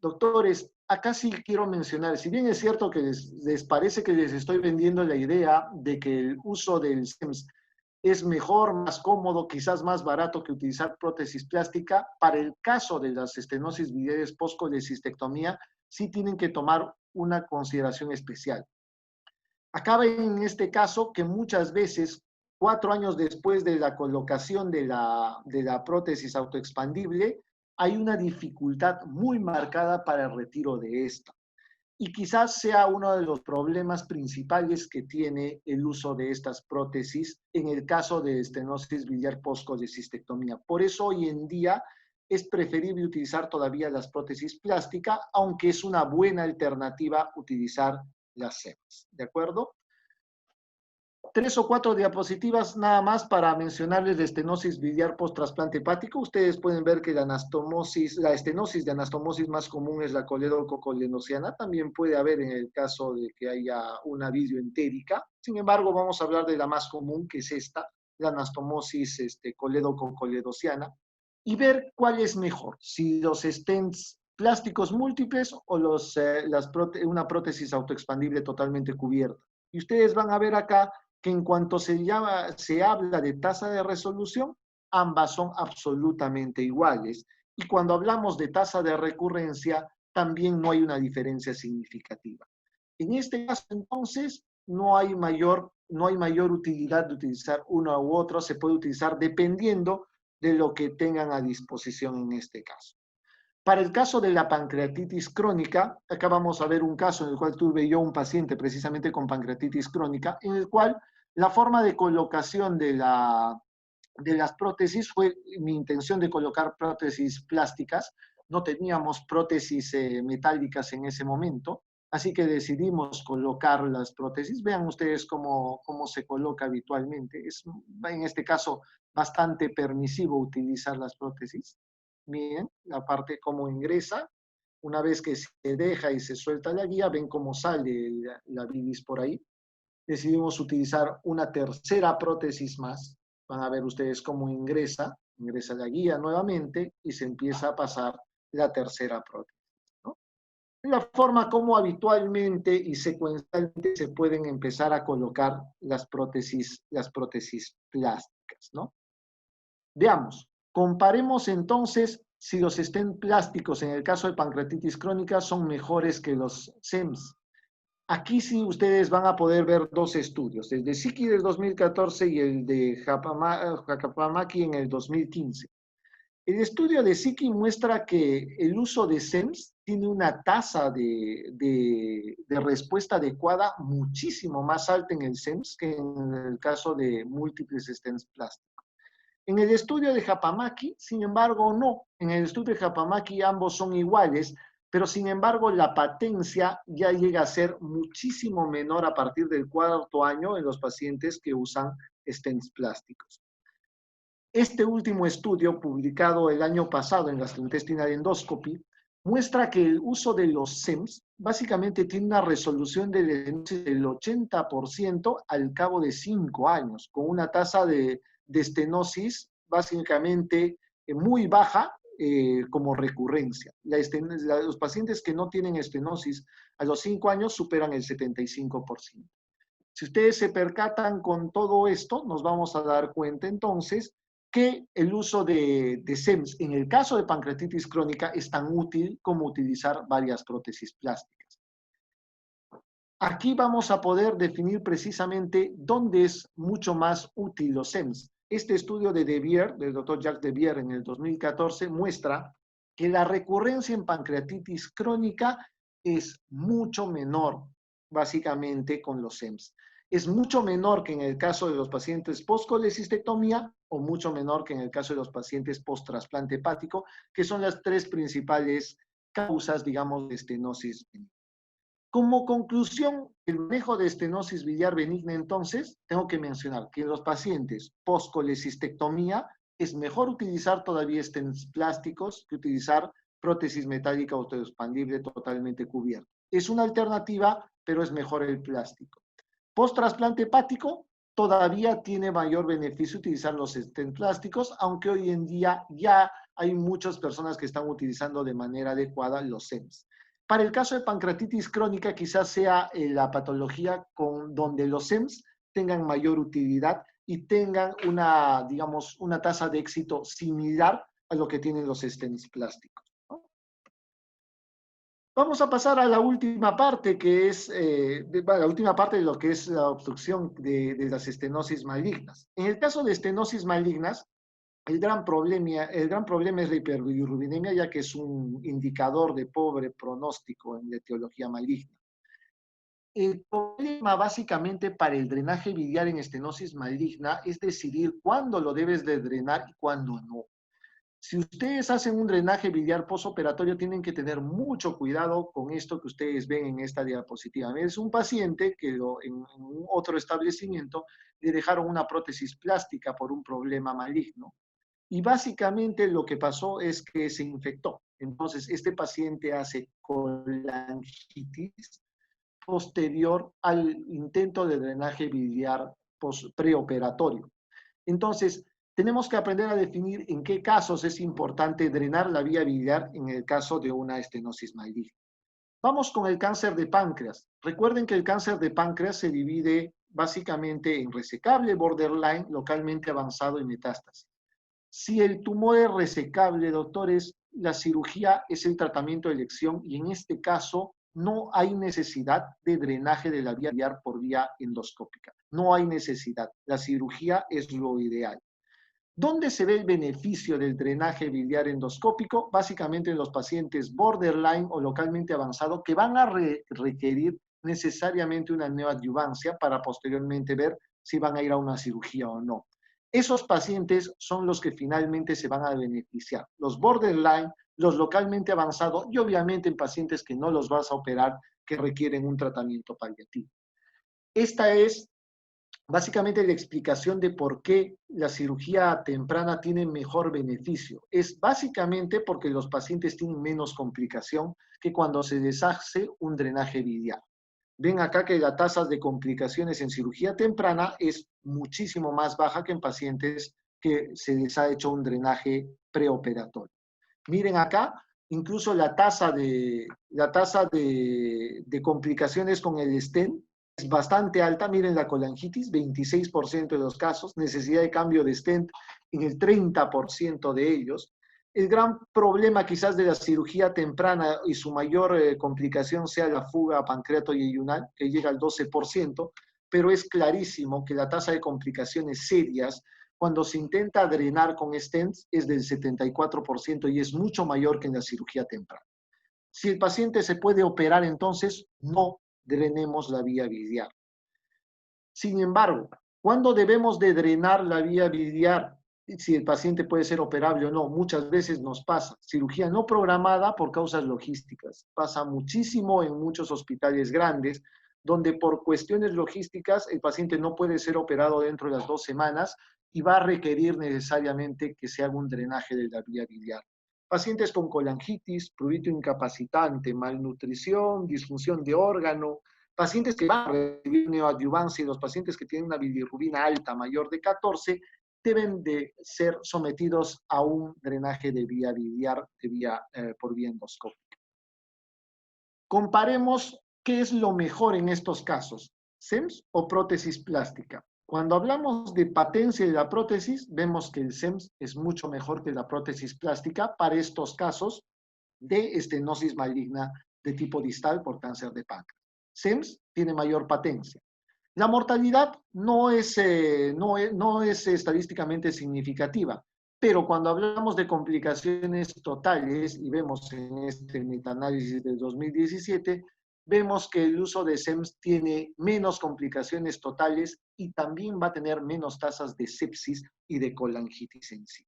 Doctores, acá sí quiero mencionar, si bien es cierto que les parece que les estoy vendiendo la idea de que el uso del SEMS es mejor, más cómodo, quizás más barato que utilizar prótesis plástica, para el caso de las estenosis biliares post-colecistectomía, sí tienen que tomar una consideración especial. Acaba en este caso que muchas veces, 4 años después de la colocación de la prótesis autoexpandible, hay una dificultad muy marcada para el retiro de esta. Y quizás sea uno de los problemas principales que tiene el uso de estas prótesis en el caso de estenosis biliar post-colecistectomía. Por eso hoy en día es preferible utilizar todavía las prótesis plásticas, aunque es una buena alternativa utilizar las SEMS. ¿De acuerdo? 3 o 4 diapositivas nada más para mencionarles la estenosis biliar post-trasplante hepático. Ustedes pueden ver que la estenosis de anastomosis más común es la coledococolenociana. También puede haber en el caso de que haya una videoentérica. Sin embargo, vamos a hablar de la más común, que es esta, la anastomosis coledococoledociana, y ver cuál es mejor, si los stents plásticos múltiples o una prótesis autoexpandible totalmente cubierta. Y ustedes van a ver acá que en cuanto se habla de tasa de resolución, ambas son absolutamente iguales. Y cuando hablamos de tasa de recurrencia, también no hay una diferencia significativa. En este caso, entonces, no hay mayor utilidad de utilizar uno u otro, se puede utilizar dependiendo de lo que tengan a disposición en este caso. Para el caso de la pancreatitis crónica, acá vamos a ver un caso en el cual tuve yo un paciente precisamente con pancreatitis crónica, en el cual la forma de colocación de las prótesis fue mi intención de colocar prótesis plásticas. No teníamos prótesis metálicas en ese momento, así que decidimos colocar las prótesis. Vean ustedes cómo se coloca habitualmente. Es en este caso bastante permisivo utilizar las prótesis. Miren la parte cómo ingresa. Una vez que se deja y se suelta la guía, ven cómo sale la bilis por ahí. Decidimos utilizar una tercera prótesis más. Van a ver ustedes cómo ingresa la guía nuevamente y se empieza a pasar la tercera prótesis, ¿no? la forma como habitualmente y secuencialmente se pueden empezar a colocar las prótesis plásticas, ¿no? Veamos, comparemos entonces si los stents plásticos en el caso de pancreatitis crónica son mejores que los SEMS. Aquí sí ustedes van a poder ver dos estudios, el de Siki del 2014 y el de Japamaki en el 2015. El estudio de Siki muestra que el uso de SEMS tiene una tasa de respuesta adecuada muchísimo más alta en el SEMS que en el caso de múltiples stents plásticos. En el estudio de Japamaki, sin embargo, no. En el estudio de Japamaki ambos son iguales, pero sin embargo la patencia ya llega a ser muchísimo menor a partir del cuarto año en los pacientes que usan stents plásticos. Este último estudio, publicado el año pasado en Gastrointestinal Endoscopy, muestra que el uso de los SEMS básicamente tiene una resolución del 80% al cabo de 5 años, con una tasa de estenosis básicamente muy baja como recurrencia. Los pacientes que no tienen estenosis a los 5 años superan el 75%. Si ustedes se percatan con todo esto, nos vamos a dar cuenta entonces que el uso de SEMS en el caso de pancreatitis crónica es tan útil como utilizar varias prótesis plásticas. Aquí vamos a poder definir precisamente dónde es mucho más útil los SEMS. Este estudio de Devier, del doctor Jacques Devier en el 2014, muestra que la recurrencia en pancreatitis crónica es mucho menor, básicamente, con los SEMS. Es mucho menor que en el caso de los pacientes post-colecistectomía o mucho menor que en el caso de los pacientes post-trasplante hepático, que son las tres principales causas, digamos, de estenosis. Como conclusión, el manejo de estenosis biliar benigna, entonces, tengo que mencionar que en los pacientes post-colecistectomía es mejor utilizar todavía stents plásticos que utilizar prótesis metálica autoexpandible totalmente cubierta. Es una alternativa, pero es mejor el plástico. Post-trasplante hepático, todavía tiene mayor beneficio utilizar los stents plásticos, aunque hoy en día ya hay muchas personas que están utilizando de manera adecuada los SEMS. Para el caso de pancreatitis crónica, quizás sea la patología donde los SEMS tengan mayor utilidad y tengan una, digamos, una tasa de éxito similar a lo que tienen los stents plásticos. Vamos a pasar a la última parte, que es la última parte de lo que es la obstrucción de las estenosis malignas. En el caso de estenosis malignas, el gran problema es la hiperbilirubinemia, ya que es un indicador de pobre pronóstico en la etiología maligna. El problema básicamente para el drenaje biliar en estenosis maligna es decidir cuándo lo debes de drenar y cuándo no. Si ustedes hacen un drenaje biliar postoperatorio, tienen que tener mucho cuidado con esto que ustedes ven en esta diapositiva. Es un paciente que en otro establecimiento le dejaron una prótesis plástica por un problema maligno. Y básicamente lo que pasó es que se infectó. Entonces, este paciente hace colangitis posterior al intento de drenaje biliar preoperatorio. Entonces, tenemos que aprender a definir en qué casos es importante drenar la vía biliar en el caso de una estenosis maligna. Vamos con el cáncer de páncreas. Recuerden que el cáncer de páncreas se divide básicamente en resecable, borderline, localmente avanzado y metástasis. Si el tumor es resecable, doctores, la cirugía es el tratamiento de elección y en este caso no hay necesidad de drenaje de la vía biliar por vía endoscópica. No hay necesidad. La cirugía es lo ideal. ¿Dónde se ve el beneficio del drenaje biliar endoscópico? Básicamente en los pacientes borderline o localmente avanzado que van a requerir necesariamente una neoadyuvancia para posteriormente ver si van a ir a una cirugía o no. Esos pacientes son los que finalmente se van a beneficiar. Los borderline, los localmente avanzados y obviamente en pacientes que no los vas a operar que requieren un tratamiento paliativo. Esta es básicamente la explicación de por qué la cirugía temprana tiene mejor beneficio. Es básicamente porque los pacientes tienen menos complicación que cuando se les hace un drenaje biliar. Ven acá que la tasa de complicaciones en cirugía temprana es muchísimo más baja que en pacientes que se les ha hecho un drenaje preoperatorio. Miren acá, Incluso la tasa de complicaciones con el stent es bastante alta. Miren la colangitis, 26% de los casos, necesidad de cambio de stent en el 30% de ellos. El gran problema quizás de la cirugía temprana y su mayor complicación sea la fuga pancreato-yeyunal, que llega al 12%, pero es clarísimo que la tasa de complicaciones serias cuando se intenta drenar con stents es del 74% y es mucho mayor que en la cirugía temprana. Si el paciente se puede operar, entonces no drenemos la vía biliar. Sin embargo, ¿cuándo debemos de drenar la vía biliar? Si el paciente puede ser operable o no, muchas veces nos pasa. Cirugía no programada por causas logísticas. Pasa muchísimo en muchos hospitales grandes, donde por cuestiones logísticas el paciente no puede ser operado dentro de las 2 semanas y va a requerir necesariamente que se haga un drenaje de la vía biliar. Pacientes con colangitis, prurito incapacitante, malnutrición, disfunción de órgano, pacientes que van a recibir neoadyuvancia y los pacientes que tienen una bilirrubina alta mayor de 14 deben de ser sometidos a un drenaje de vía biliar por vía endoscópica. Comparemos qué es lo mejor en estos casos, SEMS o prótesis plástica. Cuando hablamos de patencia de la prótesis, vemos que el SEMS es mucho mejor que la prótesis plástica para estos casos de estenosis maligna de tipo distal por cáncer de páncreas. SEMS tiene mayor patencia. La mortalidad no es estadísticamente significativa, pero cuando hablamos de complicaciones totales, y vemos en este metaanálisis del 2017, vemos que el uso de SEMS tiene menos complicaciones totales y también va a tener menos tasas de sepsis y de colangitis en sí.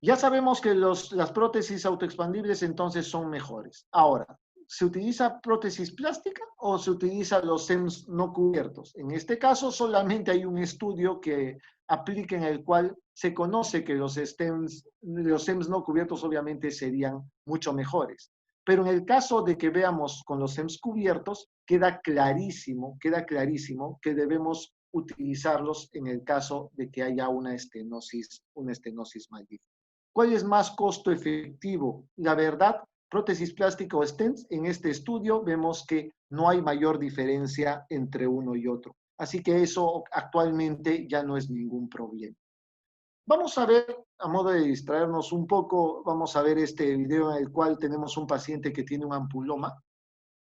Ya sabemos que las prótesis autoexpandibles entonces son mejores. Ahora, ¿se utiliza prótesis plástica o se utilizan los SEMS no cubiertos? En este caso solamente hay un estudio que aplica en el cual se conoce que los SEMS no cubiertos obviamente serían mucho mejores. Pero en el caso de que veamos con los SEMS cubiertos, queda clarísimo que debemos utilizarlos en el caso de que haya una estenosis maligna. ¿Cuál es más costo efectivo? La verdad, prótesis plástica o stents, en este estudio vemos que no hay mayor diferencia entre uno y otro. Así que eso actualmente ya no es ningún problema. Vamos a ver, a modo de distraernos un poco, vamos a ver este video en el cual tenemos un paciente que tiene un ampuloma,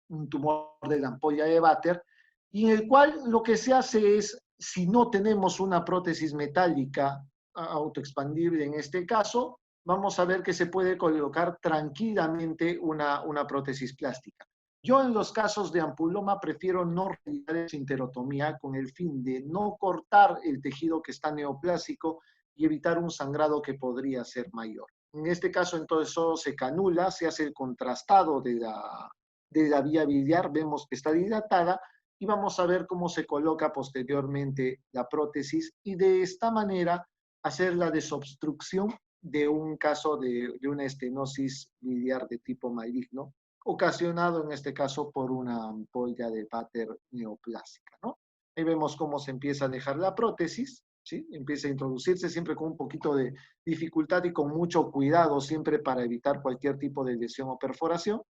un tumor de la ampolla de Vater, y en el cual lo que se hace es, si no tenemos una prótesis metálica autoexpandible en este caso, vamos a ver que se puede colocar tranquilamente una prótesis plástica. Yo en los casos de ampuloma prefiero no realizar esa enterotomía con el fin de no cortar el tejido que está neoplásico y evitar un sangrado que podría ser mayor. En este caso entonces solo se canula, se hace el contrastado de la vía biliar, vemos que está dilatada y vamos a ver cómo se coloca posteriormente la prótesis y de esta manera hacer la desobstrucción de un caso de una estenosis biliar de tipo maligno, ocasionado en este caso por una ampolla de Vater neoplásica, ¿no? Ahí vemos cómo se empieza a dejar la prótesis, ¿sí? Empieza a introducirse siempre con un poquito de dificultad y con mucho cuidado, siempre para evitar cualquier tipo de lesión o perforación.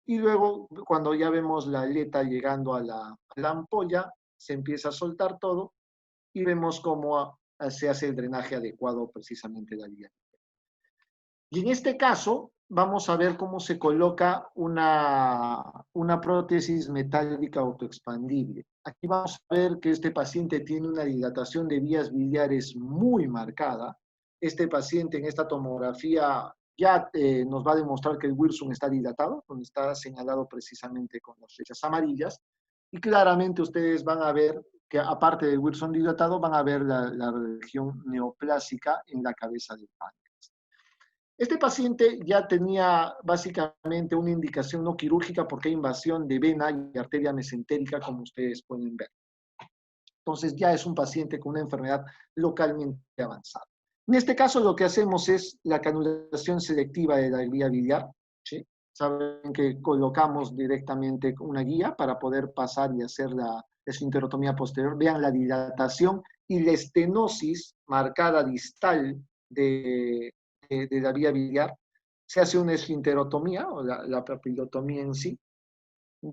Y luego, cuando ya vemos la aleta llegando a la ampolla, se empieza a soltar todo y vemos cómo se hace el drenaje adecuado precisamente de la vía. Y en este caso, vamos a ver cómo se coloca una prótesis metálica autoexpandible. Aquí vamos a ver que este paciente tiene una dilatación de vías biliares muy marcada. Este paciente en esta tomografía ya nos va a demostrar que el Wilson está dilatado, donde está señalado precisamente con las flechas amarillas. Y claramente ustedes van a ver que aparte del Wilson dilatado, van a ver la región neoplásica en la cabeza del páncreas. Este paciente ya tenía básicamente una indicación no quirúrgica porque hay invasión de vena y arteria mesentérica, como ustedes pueden ver. Entonces ya es un paciente con una enfermedad localmente avanzada. En este caso lo que hacemos es la canulación selectiva de la vía biliar, ¿sí? Saben que colocamos directamente una guía para poder pasar y hacer la esfinterotomía posterior. Vean la dilatación y la estenosis marcada distal de la vía biliar. se hace una esfinterotomía o la papilotomía en sí.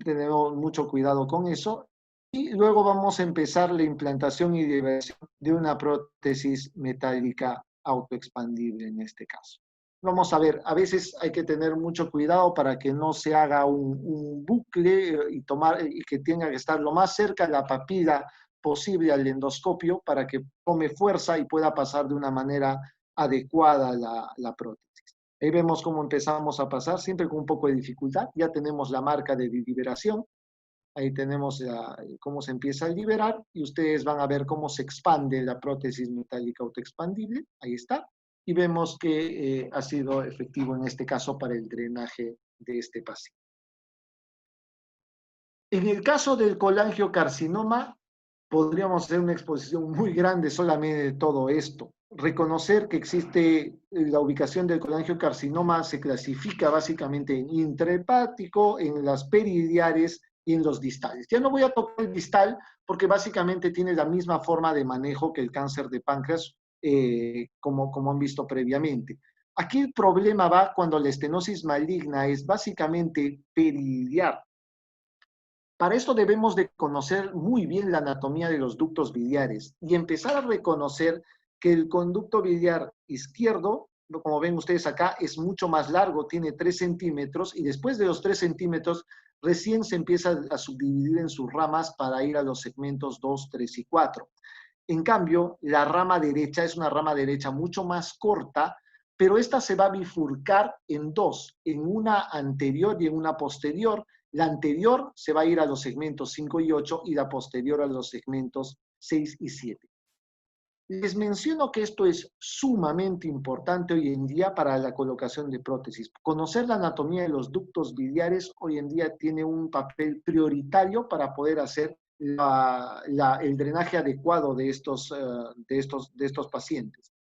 Tenemos mucho cuidado con eso. Y luego vamos a empezar la implantación y liberación de una prótesis metálica autoexpandible en este caso. Vamos a ver, a veces hay que tener mucho cuidado para que no se haga un bucle y que tenga que estar lo más cerca de la papila posible al endoscopio para que tome fuerza y pueda pasar de una manera adecuada la prótesis. Ahí vemos cómo empezamos a pasar, siempre con un poco de dificultad. Ya tenemos la marca de liberación. Ahí tenemos cómo se empieza a liberar y ustedes van a ver cómo se expande la prótesis metálica autoexpandible. Ahí está. Y vemos que ha sido efectivo en este caso para el drenaje de este paciente. En el caso del colangiocarcinoma, podríamos hacer una exposición muy grande solamente de todo esto. Reconocer que existe la ubicación del colangiocarcinoma se clasifica básicamente en intrahepático, en las peridiares y en los distales. Ya no voy a tocar el distal porque básicamente tiene la misma forma de manejo que el cáncer de páncreas, como han visto previamente. Aquí el problema va cuando la estenosis maligna es básicamente peridiar. Para esto debemos de conocer muy bien la anatomía de los ductos biliares y empezar a reconocer que el conducto biliar izquierdo, como ven ustedes acá, es mucho más largo, tiene 3 centímetros y después de los 3 centímetros recién se empieza a subdividir en sus ramas para ir a los segmentos 2, 3 y 4. En cambio, la rama derecha es una rama derecha mucho más corta, pero esta se va a bifurcar en dos, en una anterior y en una posterior. La anterior se va a ir a los segmentos 5 y 8 y la posterior a los segmentos 6 y 7. Les menciono que esto es sumamente importante hoy en día para la colocación de prótesis. Conocer la anatomía de los ductos biliares hoy en día tiene un papel prioritario para poder hacer el drenaje adecuado de estos pacientes.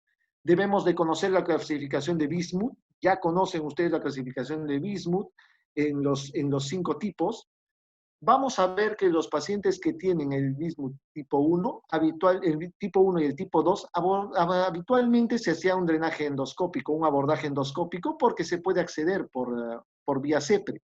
Debemos de conocer la clasificación de Bismuth. Ya conocen ustedes la clasificación de Bismuth en los 5 tipos. Vamos a ver que los pacientes que tienen el Bismuth tipo 1, el tipo 1 y el tipo 2, habitualmente se hacía un drenaje endoscópico, un abordaje endoscópico, porque se puede acceder por vía CEPRE.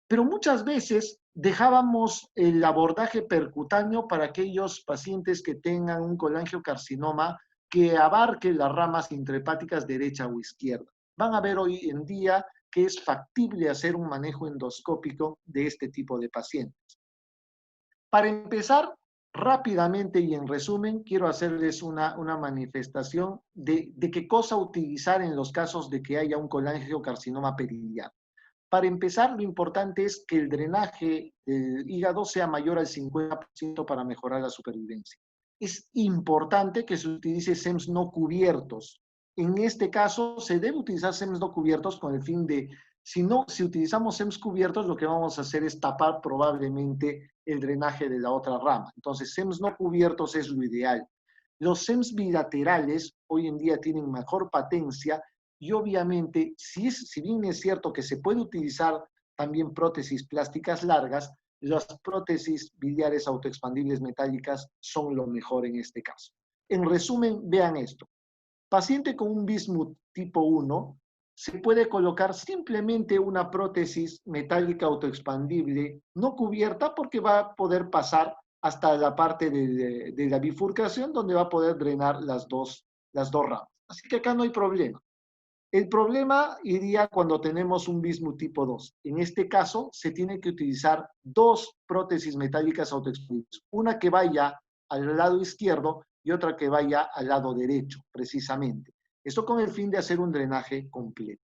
Pero muchas veces dejábamos el abordaje percutáneo para aquellos pacientes que tengan un colangiocarcinoma que abarque las ramas intrahepáticas derecha o izquierda. Van a ver hoy en día que es factible hacer un manejo endoscópico de este tipo de pacientes. Para empezar, rápidamente y en resumen, quiero hacerles una manifestación de qué cosa utilizar en los casos de que haya un colangiocarcinoma peridiano. Para empezar, lo importante es que el drenaje del hígado sea mayor al 50% para mejorar la supervivencia. Es importante que se utilice SEMS no cubiertos. En este caso, se debe utilizar SEMS no cubiertos con el fin de, si utilizamos SEMS cubiertos, lo que vamos a hacer es tapar probablemente el drenaje de la otra rama. Entonces, SEMS no cubiertos es lo ideal. Los SEMS bilaterales hoy en día tienen mejor patencia y obviamente, si bien es cierto que se puede utilizar también prótesis plásticas largas, las prótesis biliares autoexpandibles metálicas son lo mejor en este caso. En resumen, vean esto. Paciente con un Bismuth tipo 1, se puede colocar simplemente una prótesis metálica autoexpandible no cubierta porque va a poder pasar hasta la parte de la bifurcación donde va a poder drenar las dos ramas. Así que acá no hay problema. El problema iría cuando tenemos un Bismuth tipo 2. En este caso, se tiene que utilizar dos prótesis metálicas autoexpandibles. Una que vaya al lado izquierdo y otra que vaya al lado derecho, precisamente. Esto con el fin de hacer un drenaje completo.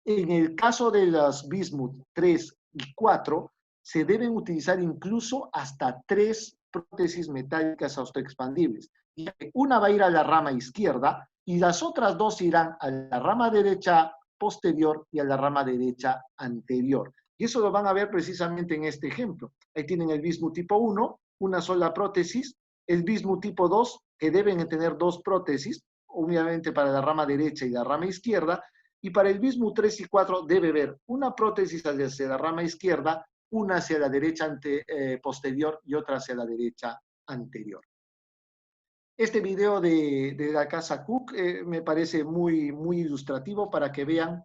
En el caso de las Bismuth 3 y 4, se deben utilizar incluso hasta 3 prótesis metálicas autoexpandibles. Una va a ir a la rama izquierda y las otras 2 irán a la rama derecha posterior y a la rama derecha anterior. Y eso lo van a ver precisamente en este ejemplo. Ahí tienen el Bismuth tipo 1, una sola prótesis, el Bismuth tipo 2, que deben tener 2 prótesis, obviamente para la rama derecha y la rama izquierda, y para el Bismuth 3 y 4 debe haber una prótesis hacia la rama izquierda, una hacia la derecha posterior y otra hacia la derecha anterior. Este video de la casa Cook me parece muy ilustrativo para que vean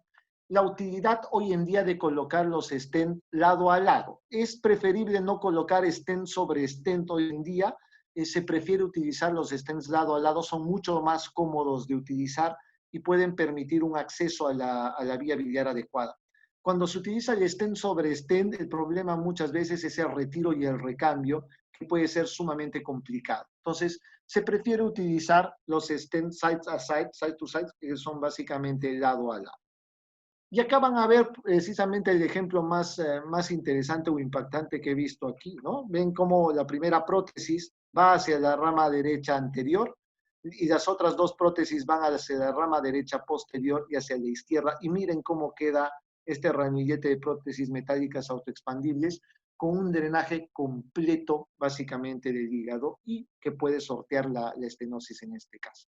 la utilidad hoy en día de colocar los stent lado a lado. Es preferible no colocar stent sobre stent hoy en día. Se prefiere utilizar los stents lado a lado, son mucho más cómodos de utilizar y pueden permitir un acceso a la vía biliar adecuada. Cuando se utiliza el stent sobre stent, el problema muchas veces es el retiro y el recambio, que puede ser sumamente complicado. Entonces, se prefiere utilizar los stents side to side, que son básicamente lado a lado. Y acá van a ver precisamente el ejemplo más interesante o impactante que he visto aquí, ¿no? Ven cómo la primera prótesis va hacia la rama derecha anterior y las otras dos prótesis van hacia la rama derecha posterior y hacia la izquierda. Y miren cómo queda este ramillete de prótesis metálicas autoexpandibles con un drenaje completo, básicamente, del hígado y que puede sortear la estenosis en este caso.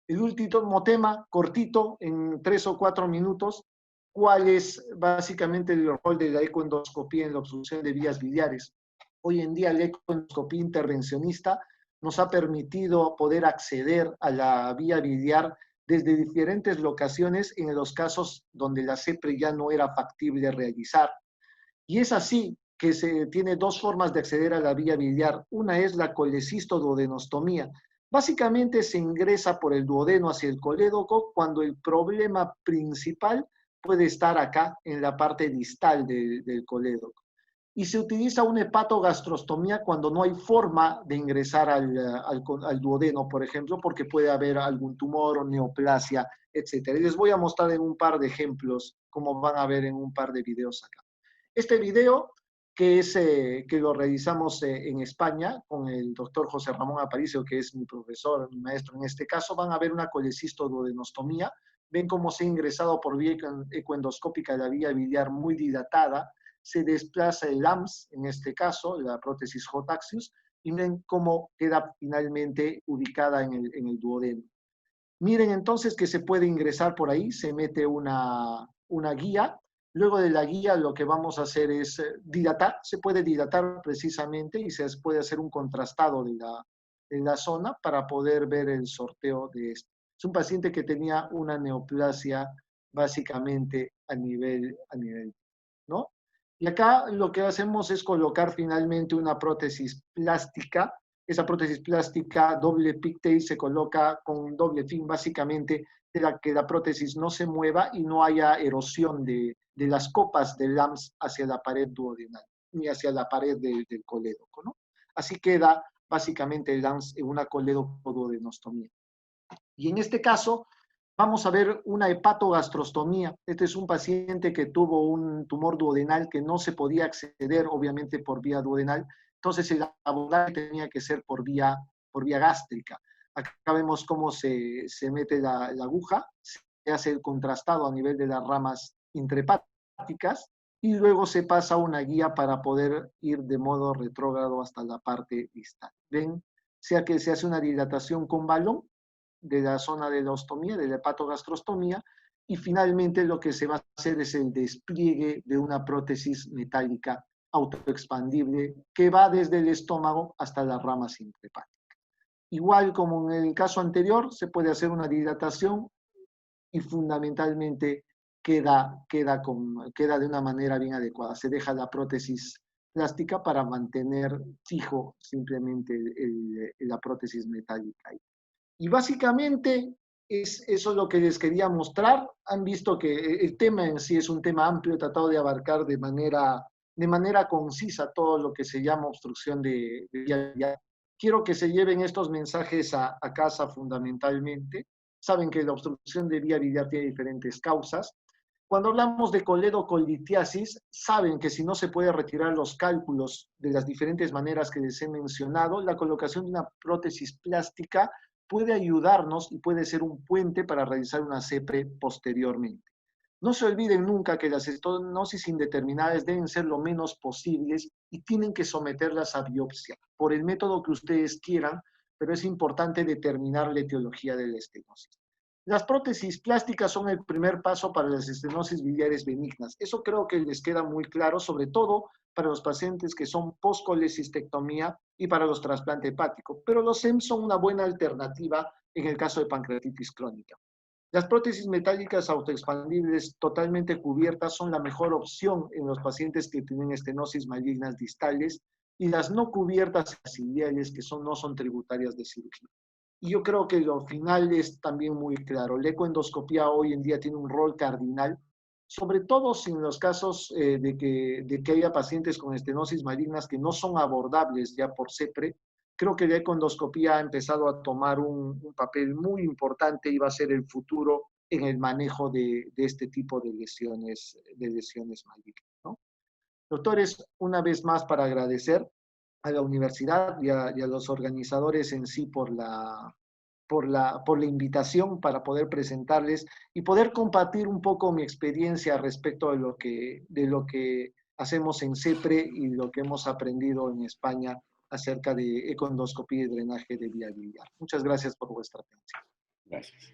El último tema, cortito, en 3 o 4 minutos, cuál es básicamente el rol de la ecoendoscopía en la obstrucción de vías biliares. Hoy en día la ecoendoscopía intervencionista nos ha permitido poder acceder a la vía biliar desde diferentes locaciones en los casos donde la CEPRE ya no era factible realizar. Y es así que se tiene dos formas de acceder a la vía biliar. Una es la colecistoduodenostomía. Básicamente se ingresa por el duodeno hacia el colédoco cuando el problema principal puede estar acá en la parte distal del colédoco. Y se utiliza una hepatogastrostomía cuando no hay forma de ingresar al duodeno, por ejemplo, porque puede haber algún tumor o neoplasia, etc. Y les voy a mostrar en un par de ejemplos, como van a ver en un par de videos acá. Este video, que lo realizamos en España con el doctor José Ramón Aparicio, que es mi profesor, mi maestro en este caso, van a ver una colecistoduodenostomía. Ven cómo se ha ingresado por vía ecoendoscópica la vía biliar muy dilatada, se desplaza el AMS, en este caso, la prótesis J-axius, y ven cómo queda finalmente ubicada en el duodeno. Miren entonces que se puede ingresar por ahí, se mete una guía. Luego de la guía lo que vamos a hacer es dilatar, se puede dilatar precisamente y se puede hacer un contrastado de la zona para poder ver el sorteo de esto. Es un paciente que tenía una neoplasia básicamente a nivel, ¿no? Y acá lo que hacemos es colocar finalmente una prótesis plástica. Esa prótesis plástica doble pigtail se coloca con un doble fin, básicamente, de que la prótesis no se mueva y no haya erosión de las copas del LAMS hacia la pared duodenal, ni hacia la pared del colédoco, ¿no? Así queda básicamente el LAMS en una colédoco-duodenostomía. Y en este caso, vamos a ver una hepatogastrostomía. Este es un paciente que tuvo un tumor duodenal que no se podía acceder, obviamente, por vía duodenal. Entonces, el abordaje tenía que ser por vía gástrica. Acá vemos cómo se mete la aguja, se hace el contrastado a nivel de las ramas intrahepáticas y luego se pasa una guía para poder ir de modo retrógrado hasta la parte distal. ¿Ven? Sea que se hace una dilatación con balón de la zona de la ostomía, de la hepatogastrostomía, y finalmente lo que se va a hacer es el despliegue de una prótesis metálica autoexpandible que va desde el estómago hasta las ramas intrahepáticas. Igual como en el caso anterior, se puede hacer una dilatación y fundamentalmente queda de una manera bien adecuada. Se deja la prótesis plástica para mantener fijo simplemente la prótesis metálica. Y básicamente eso es lo que les quería mostrar. Han visto que el tema en sí es un tema amplio, he tratado de abarcar de manera concisa todo lo que se llama obstrucción de vía biliar. Quiero que se lleven estos mensajes a casa fundamentalmente. Saben que la obstrucción de vía biliar tiene diferentes causas. Cuando hablamos de coledocolitiasis, saben que si no se puede retirar los cálculos de las diferentes maneras que les he mencionado, la colocación de una prótesis plástica puede ayudarnos y puede ser un puente para realizar una CEPRE posteriormente. No se olviden nunca que las estenosis indeterminadas deben ser lo menos posibles y tienen que someterlas a biopsia, por el método que ustedes quieran, pero es importante determinar la etiología de la estenosis. Las prótesis plásticas son el primer paso para las estenosis biliares benignas. Eso creo que les queda muy claro, sobre todo para los pacientes que son post-colecistectomía y para los trasplantes hepáticos. Pero los SEM son una buena alternativa en el caso de pancreatitis crónica. Las prótesis metálicas autoexpandibles totalmente cubiertas son la mejor opción en los pacientes que tienen estenosis malignas distales y las no cubiertas axiales que no son tributarias de cirugía. Y yo creo que lo final es también muy claro. La ecoendoscopía hoy en día tiene un rol cardinal, sobre todo en los casos de que haya pacientes con estenosis malignas que no son abordables ya por CEPRE. Creo que la ecoendoscopía ha empezado a tomar un papel muy importante y va a ser el futuro en el manejo de este tipo de lesiones malignas, ¿no? Doctores, una vez más para agradecer a la universidad y a los organizadores en sí por la invitación para poder presentarles y poder compartir un poco mi experiencia respecto de lo que hacemos en CEPRE y lo que hemos aprendido en España acerca de ecoendoscopía y drenaje de vía biliar. Muchas gracias por vuestra atención. Gracias.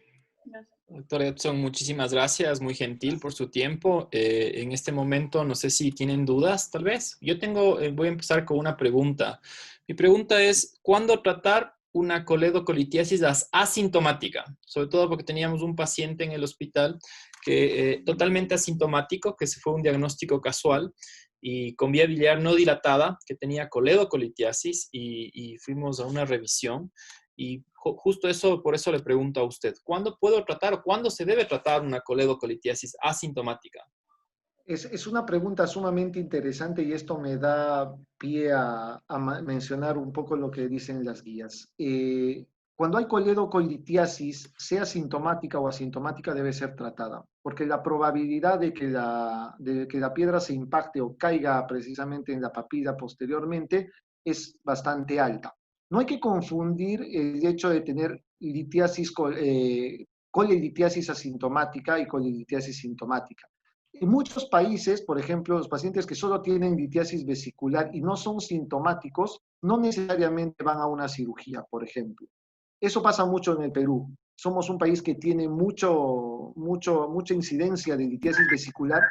Doctor Edson, muchísimas gracias, muy gentil por su tiempo. En este momento, no sé si tienen dudas, tal vez. Voy a empezar con una pregunta. Mi pregunta es, ¿cuándo tratar una coledocolitis asintomática? Sobre todo porque teníamos un paciente en el hospital que totalmente asintomático, que se fue un diagnóstico casual y con vía biliar no dilatada, que tenía coledocolitiasis y fuimos a una revisión. Y justo eso, por eso le pregunto a usted, ¿cuándo puedo tratar o cuándo se debe tratar una coledocolitis asintomática? Es una pregunta sumamente interesante y esto me da pie a mencionar un poco lo que dicen las guías. Cuando hay coledocolitis, sea sintomática o asintomática, debe ser tratada, porque la probabilidad de que la piedra se impacte o caiga precisamente en la papila posteriormente es bastante alta. No hay que confundir el hecho de tener colelitiasis asintomática y colelitiasis sintomática. En muchos países, por ejemplo, los pacientes que solo tienen litiasis vesicular y no son sintomáticos, no necesariamente van a una cirugía, por ejemplo. Eso pasa mucho en el Perú. Somos un país que tiene mucha incidencia de litiasis vesicular,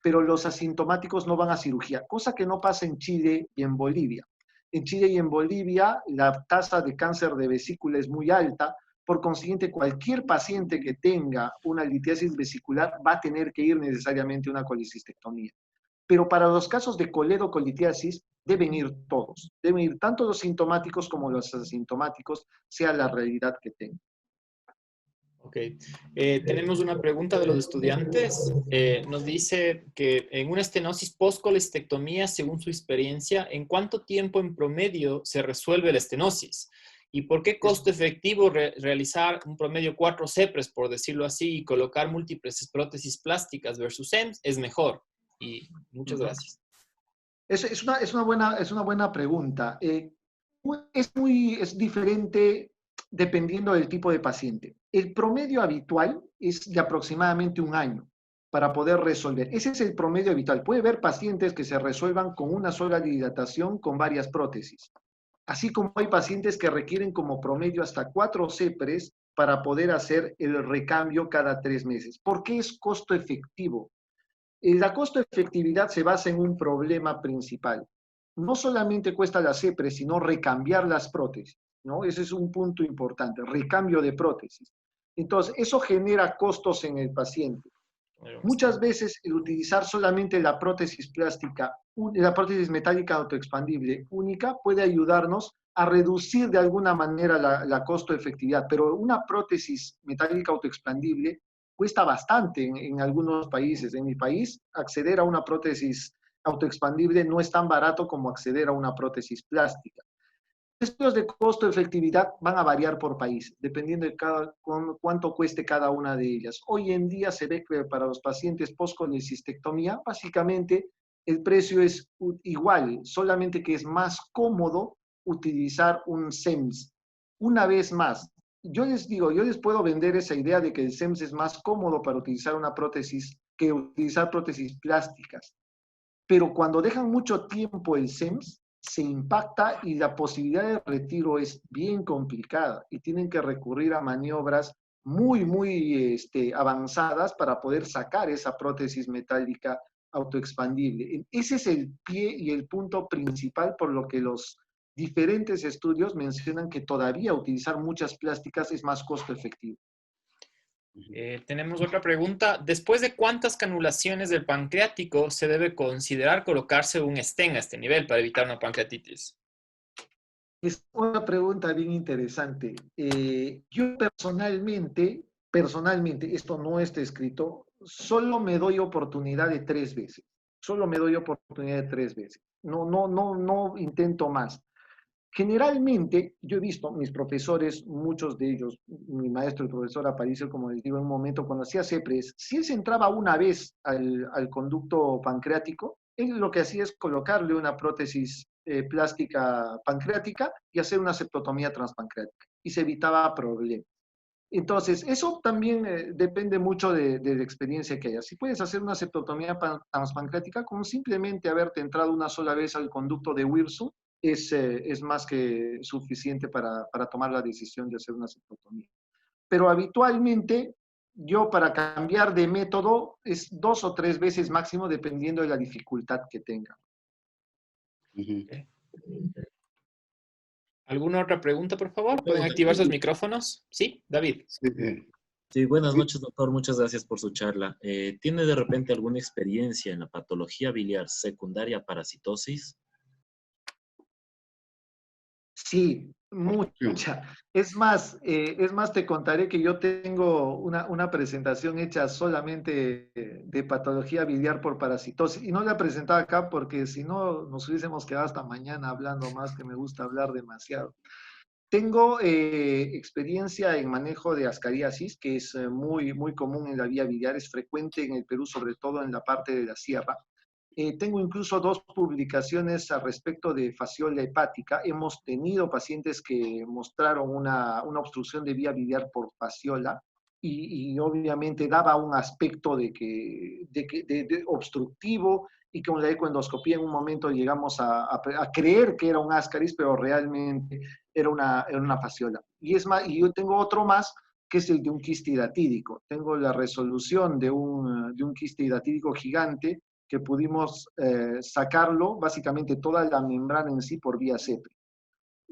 pero los asintomáticos no van a cirugía, cosa que no pasa en Chile y en Bolivia. En Chile y en Bolivia la tasa de cáncer de vesícula es muy alta, por consiguiente, cualquier paciente que tenga una litiasis vesicular va a tener que ir necesariamente a una colecistectomía. Pero para los casos de coledocolitis deben ir todos. Deben ir tanto los sintomáticos como los asintomáticos, sea la realidad que tengan. Ok. Tenemos una pregunta de los estudiantes. Nos dice que en una estenosis post-colestectomía, según su experiencia, ¿en cuánto tiempo en promedio se resuelve la estenosis? ¿Y por qué costo efectivo realizar un promedio 4 CEPRES, por decirlo así, y colocar múltiples prótesis plásticas versus EMS es mejor? Y muchas gracias. Es una buena pregunta. Es diferente dependiendo del tipo de paciente. El promedio habitual es de aproximadamente un año para poder resolver. Ese es el promedio habitual. Puede haber pacientes que se resuelvan con una sola dilatación con varias prótesis. Así como hay pacientes que requieren como promedio hasta 4 CEPRES para poder hacer el recambio cada 3 meses. ¿Por qué es costo efectivo? La costo-efectividad se basa en un problema principal. No solamente cuesta la CEPRE, sino recambiar las prótesis, ¿no? Ese es un punto importante, recambio de prótesis. Entonces, eso genera costos en el paciente. Muchas veces el utilizar solamente la prótesis plástica, la prótesis metálica autoexpandible única puede ayudarnos a reducir de alguna manera la costo-efectividad, pero una prótesis metálica autoexpandible cuesta bastante en algunos países. En mi país, acceder a una prótesis autoexpandible no es tan barato como acceder a una prótesis plástica. Los estudios de costo-efectividad van a variar por país, dependiendo de cuánto cueste cada una de ellas. Hoy en día se ve que para los pacientes post-colecistectomía, básicamente el precio es igual, solamente que es más cómodo utilizar un SEMS. Una vez más, yo les digo, yo les puedo vender esa idea de que el SEMS es más cómodo para utilizar una prótesis que utilizar prótesis plásticas. Pero cuando dejan mucho tiempo el SEMS, se impacta y la posibilidad de retiro es bien complicada y tienen que recurrir a maniobras muy avanzadas para poder sacar esa prótesis metálica autoexpandible. Ese es el pie y el punto principal por lo que los diferentes estudios mencionan que todavía utilizar muchas plásticas es más costo efectivo. Tenemos otra pregunta. ¿Después de cuántas canulaciones del pancreático se debe considerar colocarse un stent a este nivel para evitar una pancreatitis? Es una pregunta bien interesante. Yo personalmente, esto no está escrito, solo me doy oportunidad de 3 veces. Solo me doy oportunidad de 3 veces. No intento más. Generalmente, yo he visto mis profesores, muchos de ellos, mi maestro, el profesor Aparicio, como les digo en un momento, cuando hacía CEPRES, si él se entraba una vez al conducto pancreático, él lo que hacía es colocarle una prótesis plástica pancreática y hacer una septotomía transpancreática y se evitaba problemas. Entonces, eso también depende mucho de la experiencia que haya. Si puedes hacer una septotomía transpancreática, con simplemente haberte entrado una sola vez al conducto de Wirsum, es más que suficiente para tomar la decisión de hacer una septotomía. Pero habitualmente, yo para cambiar de método es 2 o 3 veces máximo, dependiendo de la dificultad que tenga. Ujú. ¿Alguna otra pregunta, por favor? ¿Pueden activar sus micrófonos? Sí, David. Sí, Sí, buenas sí. noches, doctor. Muchas gracias por su charla. ¿Tiene de repente alguna experiencia en la patología biliar secundaria a parasitosis? Sí, mucha. Es más, te contaré que yo tengo una presentación hecha solamente de patología biliar por parasitosis y no la he presentado acá porque si no nos hubiésemos quedado hasta mañana hablando más, que me gusta hablar demasiado. Tengo experiencia en manejo de ascariasis, que es muy común en la vía biliar, es frecuente en el Perú, sobre todo en la parte de la sierra. Tengo incluso 2 publicaciones al respecto de fasciola hepática. Hemos tenido pacientes que mostraron una obstrucción de vía biliar por fasciola y obviamente daba un aspecto de obstructivo y con la ecoendoscopía en un momento llegamos a creer que era un ascaris, pero realmente era una fasciola. Y es más, y yo tengo otro más que es el de un quiste hidatídico. Tengo la resolución de un quiste hidatídico gigante que pudimos sacarlo, básicamente toda la membrana en sí por vía CEPRI.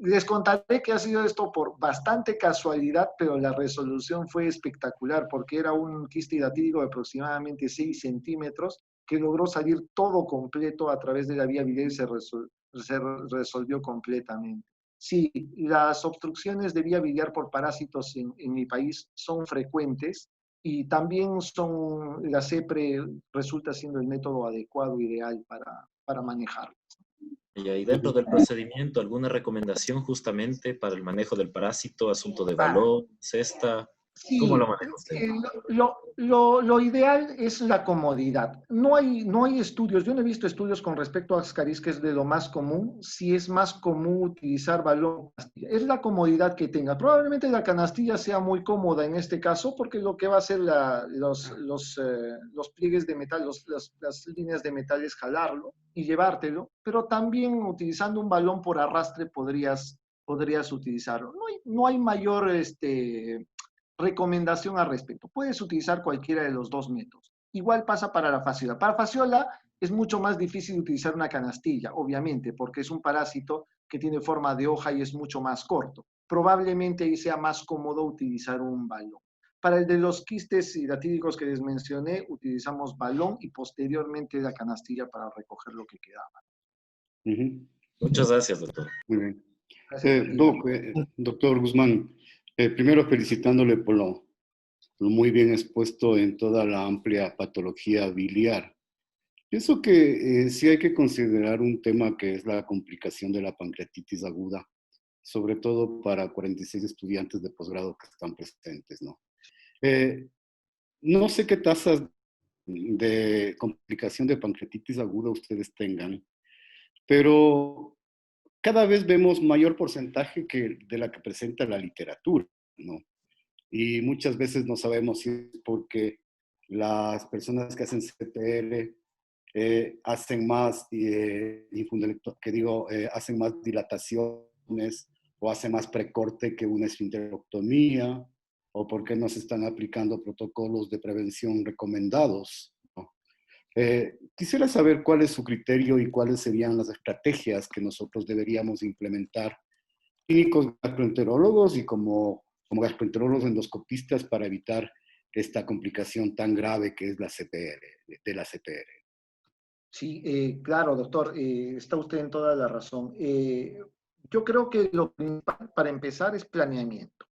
Les contaré que ha sido esto por bastante casualidad, pero la resolución fue espectacular porque era un quiste hidatídico de aproximadamente 6 centímetros que logró salir todo completo a través de la vía biliar y se resolvió completamente. Sí, las obstrucciones de vía biliar por parásitos en mi país son frecuentes y también la CEPRE resulta siendo el método adecuado, ideal para manejarlo. Y ahí dentro del procedimiento, ¿alguna recomendación justamente para el manejo del parásito, asunto de balón, cesta? ¿Cómo lo Sí, maneja usted? lo ideal es la comodidad. No hay estudios, yo no he visto estudios con respecto a Ascaris, que es de lo más común, si es más común utilizar balón o canastilla. Es la comodidad que tenga. Probablemente la canastilla sea muy cómoda en este caso, porque lo que va a hacer los pliegues de metal, las líneas de metal es jalarlo y llevártelo, pero también utilizando un balón por arrastre podrías utilizarlo. No hay mayor recomendación al respecto. Puedes utilizar cualquiera de los 2 métodos. Igual pasa para la fasciola. Para fasciola es mucho más difícil utilizar una canastilla, obviamente, porque es un parásito que tiene forma de hoja y es mucho más corto. Probablemente ahí sea más cómodo utilizar un balón. Para el de los quistes hidatídicos que les mencioné, utilizamos balón y posteriormente la canastilla para recoger lo que quedaba. Ujú. Muchas gracias, doctor. Muy bien. Gracias a ti. Doctor Guzmán, primero felicitándole por lo muy bien expuesto en toda la amplia patología biliar. Pienso que sí hay que considerar un tema que es la complicación de la pancreatitis aguda, sobre todo para 46 estudiantes de posgrado que están presentes, ¿no? Eh, no sé qué tasas de complicación de pancreatitis aguda ustedes tengan, pero cada vez vemos mayor porcentaje de la que presenta la literatura, ¿no? Y muchas veces no sabemos si es porque las personas que hacen CPR hacen más, hacen más dilataciones o hacen más precorte que una esfinterectomía, o porque no se están aplicando protocolos de prevención recomendados, ¿no? Quisiera saber cuál es su criterio y cuáles serían las estrategias que nosotros deberíamos implementar, clínicos gastroenterólogos y como gastroenterólogos endoscopistas, para evitar esta complicación tan grave que es la CPR, de la CPR. Sí, claro, doctor, está usted en toda la razón. Yo creo que lo principal para empezar es planeamiento.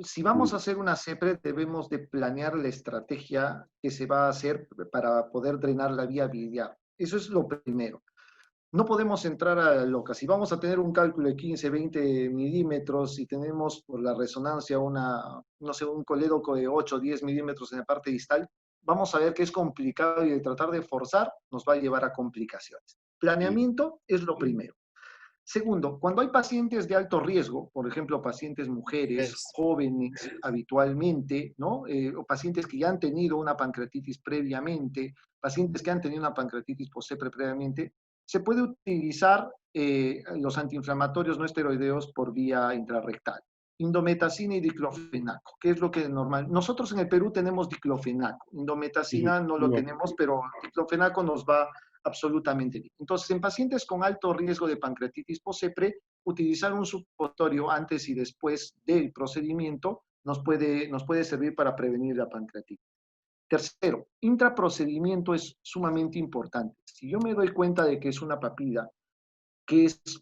Si vamos a hacer una CEPRE, debemos de planear la estrategia que se va a hacer para poder drenar la vía biliar. Eso es lo primero. No podemos entrar a loca. Si vamos a tener un cálculo de 15, 20 milímetros y tenemos por la resonancia no sé, un colédoco de 8, 10 milímetros en la parte distal, vamos a ver que es complicado y de tratar de forzar nos va a llevar a complicaciones. Planeamiento es lo primero. Segundo, cuando hay pacientes de alto riesgo, por ejemplo, pacientes mujeres, jóvenes habitualmente, ¿no? O pacientes que ya han tenido una pancreatitis previamente, pacientes que han tenido una pancreatitis posepre previamente, se puede utilizar los antiinflamatorios no esteroideos por vía intrarrectal. Indometacina y diclofenaco, que es lo que normal. Nosotros en el Perú tenemos diclofenaco. Indometacina no lo tenemos, pero diclofenaco nos va absolutamente bien. Entonces, en pacientes con alto riesgo de pancreatitis posepre, utilizar un supositorio antes y después del procedimiento nos puede servir para prevenir la pancreatitis. Tercero, intraprocedimiento es sumamente importante. Si yo me doy cuenta de que es una papila,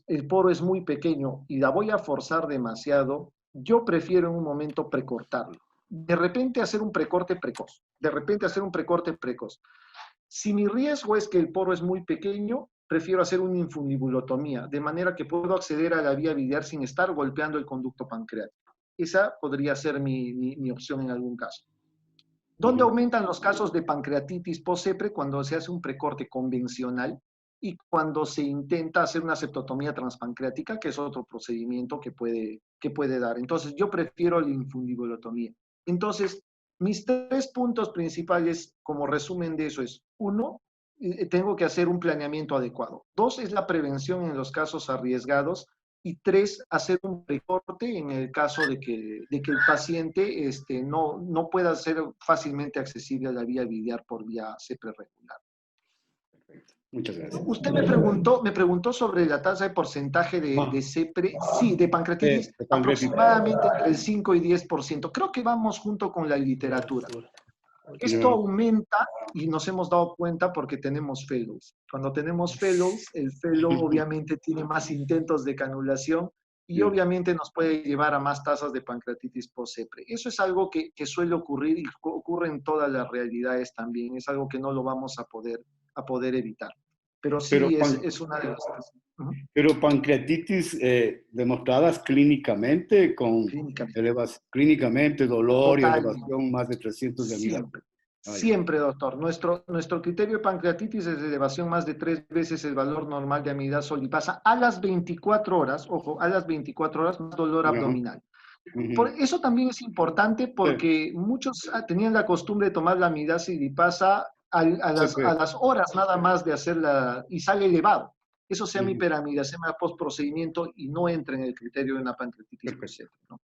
el poro es muy pequeño y la voy a forzar demasiado, yo prefiero en un momento precortarlo. De repente hacer un precorte precoz. Si mi riesgo es que el poro es muy pequeño, prefiero hacer una infundibulotomía, de manera que puedo acceder a la vía biliar sin estar golpeando el conducto pancreático. Esa podría ser mi opción en algún caso. ¿Dónde aumentan los casos de pancreatitis posepre? Cuando se hace un precorte convencional y cuando se intenta hacer una septotomía transpancreática, que es otro procedimiento que puede dar. Entonces, yo prefiero la infundibulotomía. Entonces, mis 3 puntos principales como resumen de eso es, 1, tengo que hacer un planeamiento adecuado. 2, es la prevención en los casos arriesgados. Y 3, hacer un recorte en el caso de que el paciente no pueda ser fácilmente accesible a la vía biliar por vía CEPRE regular. Muchas gracias. Usted me preguntó sobre la tasa de porcentaje de CEPRE, sí, de pancreatitis, aproximadamente entre el 5 y 10%. Creo que vamos junto con la literatura. Esto aumenta y nos hemos dado cuenta porque tenemos fellows. Cuando tenemos fellows, el fellow obviamente tiene más intentos de canulación y obviamente nos puede llevar a más tasas de pancreatitis posepre. Eso es algo que suele ocurrir y ocurre en todas las realidades también. Es algo que no lo vamos a poder evitar. Pero sí es una de las tasas. Pero pancreatitis demostradas clínicamente, clínicamente dolor y elevación más de 300 de amilasa. Siempre, doctor. Nuestro criterio de pancreatitis es de elevación más de 3 veces el valor normal de amilasa lipasa a las 24 horas, ojo, a las 24 horas más dolor abdominal. Por eso también es importante porque muchos tenían la costumbre de tomar la amilasa y lipasa a las horas nada más de hacerla y sale elevado. Eso se llama hiperamilasema post-procedimiento y no entra en el criterio de una pancreatitis posepre, ¿no?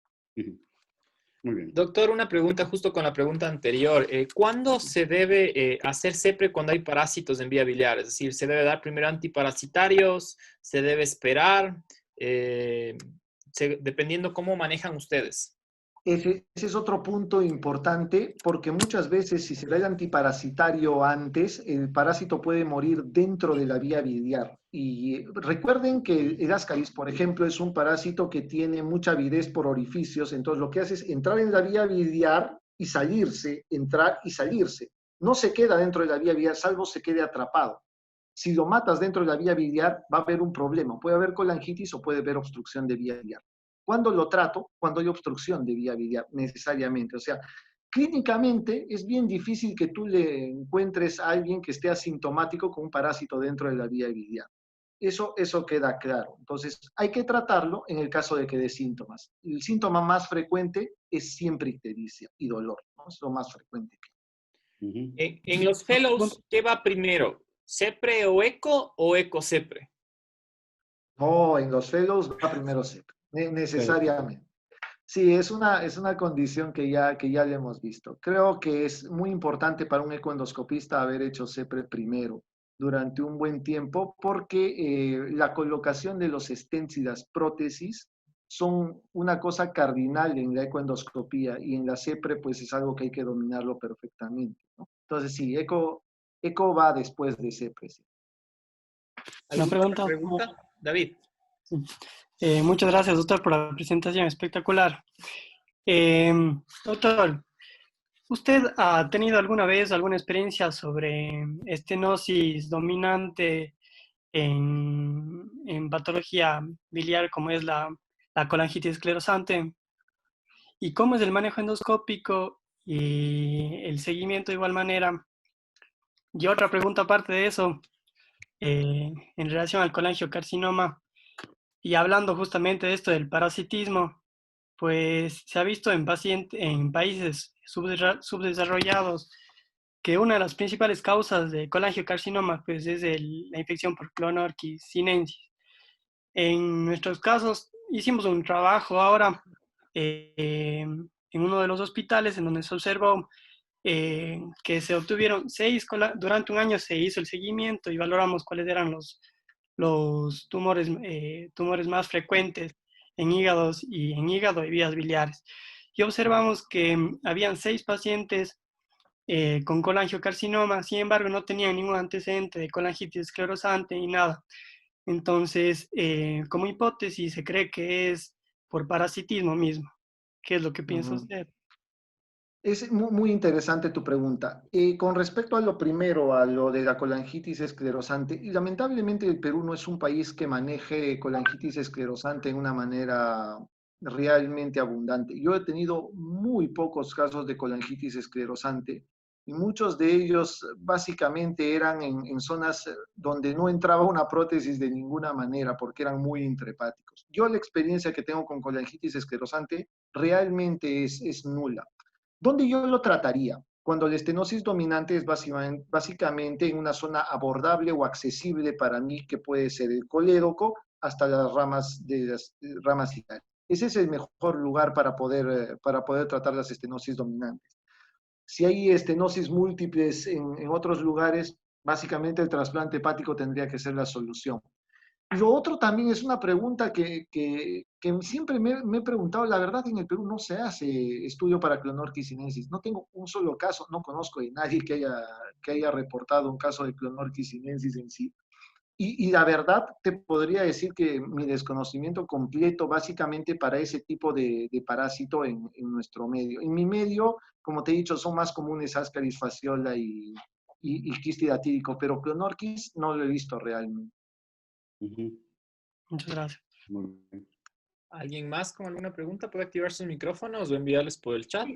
Muy bien. Doctor, una pregunta justo con la pregunta anterior. ¿Cuándo se debe hacer CEPRE cuando hay parásitos en vía biliar? Es decir, ¿se debe dar primero antiparasitarios? ¿Se debe esperar? Dependiendo cómo manejan ustedes. Ese es otro punto importante porque muchas veces si se da el antiparasitario antes, el parásito puede morir dentro de la vía biliar. Y recuerden que el Ascaris, por ejemplo, es un parásito que tiene mucha avidez por orificios, entonces lo que hace es entrar en la vía biliar y salirse, entrar y salirse. No se queda dentro de la vía biliar, salvo se quede atrapado. Si lo matas dentro de la vía biliar, va a haber un problema. Puede haber colangitis o puede haber obstrucción de vía biliar. ¿Cuándo lo trato? Cuando hay obstrucción de vía biliar, necesariamente. O sea, clínicamente es bien difícil que tú le encuentres a alguien que esté asintomático con un parásito dentro de la vía biliar. Eso queda claro. Entonces, hay que tratarlo en el caso de que dé síntomas. El síntoma más frecuente es siempre ictericia y dolor, ¿no? Es lo más frecuente. En los fellows, ¿qué va primero? ¿CEPRE o ECO o ECO-CEPRE? No, en los fellows va primero CEPRE. Necesariamente. Sí, es una condición que ya le hemos visto. Creo que es muy importante para un ecoendoscopista haber hecho CEPRE primero durante un buen tiempo porque la colocación de los stents y las prótesis son una cosa cardinal en la ecoendoscopía y en la CEPRE pues es algo que hay que dominarlo perfectamente, ¿no? Entonces sí, eco va después de CEPRE. Sí. Una ¿Alguna otra pregunta. pregunta? David. Muchas gracias, doctor, por la presentación espectacular. Doctor, ¿usted ha tenido alguna vez alguna experiencia sobre estenosis dominante en patología biliar como es la colangitis esclerosante? ¿Y cómo es el manejo endoscópico y el seguimiento de igual manera? Y otra pregunta aparte de eso, en relación al colangiocarcinoma, y hablando justamente de esto del parasitismo, pues se ha visto en países subdesarrollados que una de las principales causas de colangiocarcinoma pues es la infección por Clonorchis sinensis. En nuestros casos hicimos un trabajo ahora en uno de los hospitales en donde se observó que se obtuvieron durante un año se hizo el seguimiento y valoramos cuáles eran los tumores más frecuentes en hígado y vías biliares. Y observamos que habían 6 pacientes con colangiocarcinoma, sin embargo no tenían ningún antecedente de colangitis esclerosante ni nada. Entonces, como hipótesis, se cree que es por parasitismo mismo. ¿Qué es lo que piensa usted? Es muy interesante tu pregunta. Con respecto a lo primero, a lo de la colangitis esclerosante, lamentablemente el Perú no es un país que maneje colangitis esclerosante en una manera realmente abundante. Yo he tenido muy pocos casos de colangitis esclerosante y muchos de ellos básicamente eran en zonas donde no entraba una prótesis de ninguna manera porque eran muy intrahepáticos. Yo la experiencia que tengo con colangitis esclerosante realmente es nula. ¿Dónde yo lo trataría? Cuando la estenosis dominante es básicamente en una zona abordable o accesible para mí, que puede ser el colédoco hasta las ramas de las ramas citales. Ese es el mejor lugar para poder tratar las estenosis dominantes. Si hay estenosis múltiples en otros lugares, básicamente el trasplante hepático tendría que ser la solución. Lo otro también es una pregunta que siempre me he preguntado. La verdad, en el Perú no se hace estudio para Clonorchis sinensis. No tengo un solo caso, no conozco de nadie que haya reportado un caso de Clonorchis sinensis en sí. Y la verdad, te podría decir que mi desconocimiento completo básicamente para ese tipo de parásito en nuestro medio. En mi medio, como te he dicho, son más comunes Ascaris fasciola y Quistida tírico, pero Clonorchis no lo he visto realmente. Muchas gracias. Muy bien. ¿Alguien más con alguna pregunta puede activar sus micrófonos o enviarles por el chat?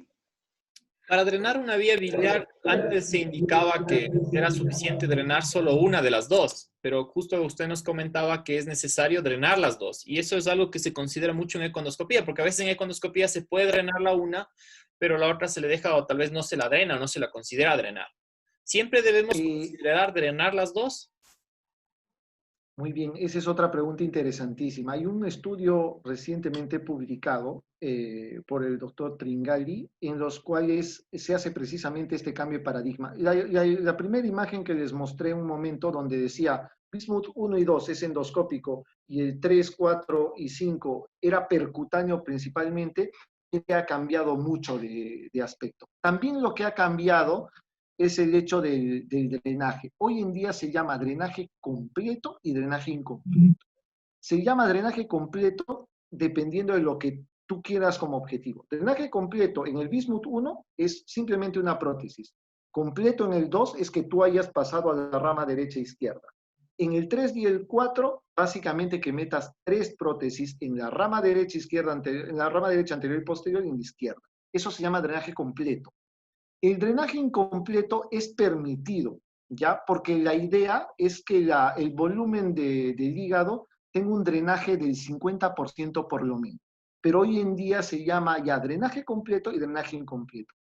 Para drenar una vía biliar, antes se indicaba que era suficiente drenar solo una de las dos, pero justo usted nos comentaba que es necesario drenar las dos. Y eso es algo que se considera mucho en econdoscopía, porque a veces en econdoscopía se puede drenar la una, pero la otra se le deja o tal vez no se la drena o no se la considera drenar. ¿Siempre debemos considerar drenar las dos? Muy bien, esa es otra pregunta interesantísima. Hay un estudio recientemente publicado por el doctor Tringali en los cuales se hace precisamente este cambio de paradigma. La primera imagen que les mostré un momento donde decía Bismuth 1 y 2 es endoscópico y el 3, 4 y 5 era percutáneo principalmente, ha cambiado mucho de aspecto. También lo que ha cambiado es el hecho del drenaje. Hoy en día se llama drenaje completo y drenaje incompleto. Se llama drenaje completo dependiendo de lo que tú quieras como objetivo. Drenaje completo en el Bismuth 1 es simplemente una prótesis. Completo en el 2 es que tú hayas pasado a la rama derecha e izquierda. En el 3 y el 4, básicamente que metas 3 prótesis en la rama derecha, en la rama derecha anterior y posterior y en la izquierda. Eso se llama drenaje completo. El drenaje incompleto es permitido, ¿ya? Porque la idea es que el volumen del hígado tenga un drenaje del 50% por lo menos. Pero hoy en día se llama ya drenaje completo y drenaje incompleto.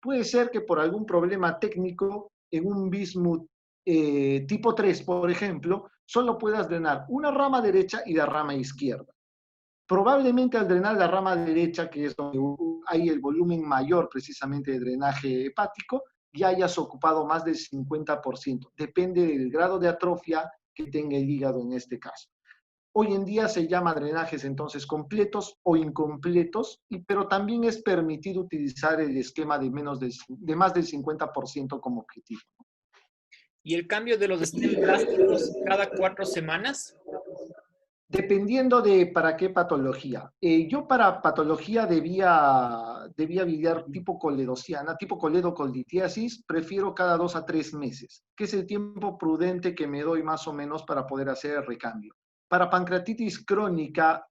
Puede ser que por algún problema técnico en un bismuth tipo 3, por ejemplo, solo puedas drenar una rama derecha y la rama izquierda. Probablemente al drenar la rama derecha, que es donde hay el volumen mayor precisamente de drenaje hepático, ya hayas ocupado más del 50%. Depende del grado de atrofia que tenga el hígado en este caso. Hoy en día se llama drenajes entonces completos o incompletos, pero también es permitido utilizar el esquema de más del 50% como objetivo. ¿Y el cambio de los stents plásticos cada 4 semanas? Dependiendo de para qué patología. Yo para patología debía biliar tipo coledociana, tipo coledocolitiasis, prefiero cada 2 a 3 meses, que es el tiempo prudente que me doy más o menos para poder hacer el recambio. Para pancreatitis crónica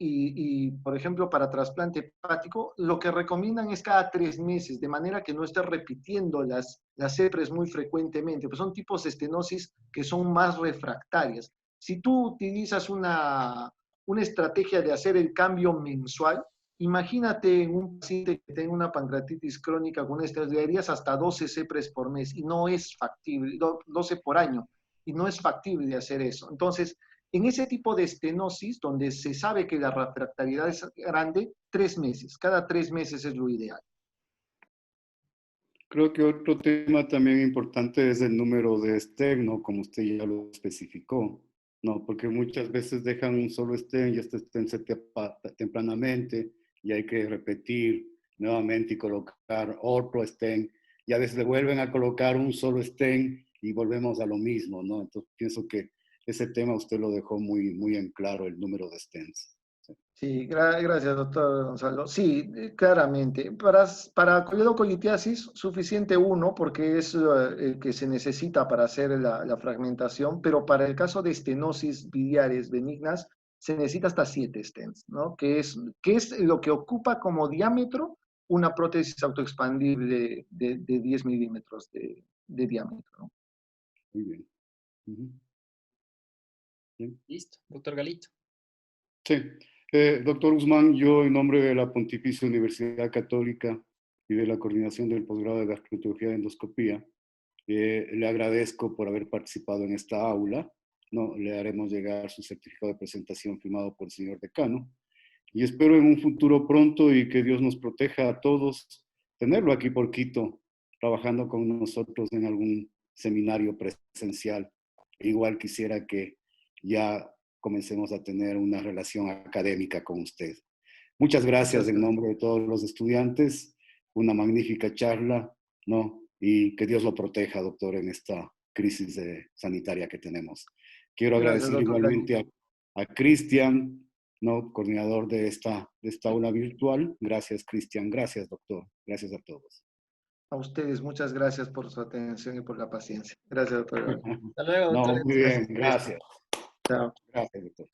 por ejemplo, para trasplante hepático, lo que recomiendan es cada 3 meses, de manera que no esté repitiendo las EPRES muy frecuentemente, pues son tipos de estenosis que son más refractarias. Si tú utilizas una estrategia de hacer el cambio mensual, imagínate un paciente que tenga una pancreatitis crónica con estenosis hasta 12 CEPRES por mes y no es factible, 12 por año, y no es factible hacer eso. Entonces, en ese tipo de estenosis, donde se sabe que la refractariedad es grande, 3 meses, cada 3 meses es lo ideal. Creo que otro tema también importante es el número de stent, ¿no? Como usted ya lo especificó, ¿no? Porque muchas veces dejan un solo stent y este stent se tapa tempranamente y hay que repetir nuevamente y colocar otro stent y a veces le vuelven a colocar un solo stent y volvemos a lo mismo, ¿no? Entonces pienso que ese tema usted lo dejó muy, muy en claro, el número de stents. Sí, gracias, doctor Gonzalo. Sí, claramente. Para coledocolitiasis, suficiente uno, porque es el que se necesita para hacer la fragmentación, pero para el caso de estenosis biliares benignas, se necesita hasta 7 stents, ¿no? Que es lo que ocupa como diámetro una prótesis autoexpandible de 10 milímetros de diámetro, ¿no? Muy bien. Bien. Listo, doctor Galito. Sí. Doctor Guzmán, yo en nombre de la Pontificia Universidad Católica y de la Coordinación del Posgrado de Gastroenterología y Endoscopía, le agradezco por haber participado en esta aula. No, le haremos llegar su certificado de presentación firmado por el señor decano. Y espero en un futuro pronto y que Dios nos proteja a todos, tenerlo aquí por Quito, trabajando con nosotros en algún seminario presencial. Igual quisiera que ya comencemos a tener una relación académica con usted. Muchas gracias en nombre de todos los estudiantes. Una magnífica charla, ¿no? Y que Dios lo proteja, doctor, en esta crisis sanitaria que tenemos. Quiero agradecer igualmente a Cristian, ¿no? Coordinador de esta aula virtual. Gracias, Cristian. Gracias, doctor. Gracias a todos. A ustedes, muchas gracias por su atención y por la paciencia. Gracias, doctor. Hasta luego, doctor. No, muy bien. Gracias. Chao. Gracias, doctor.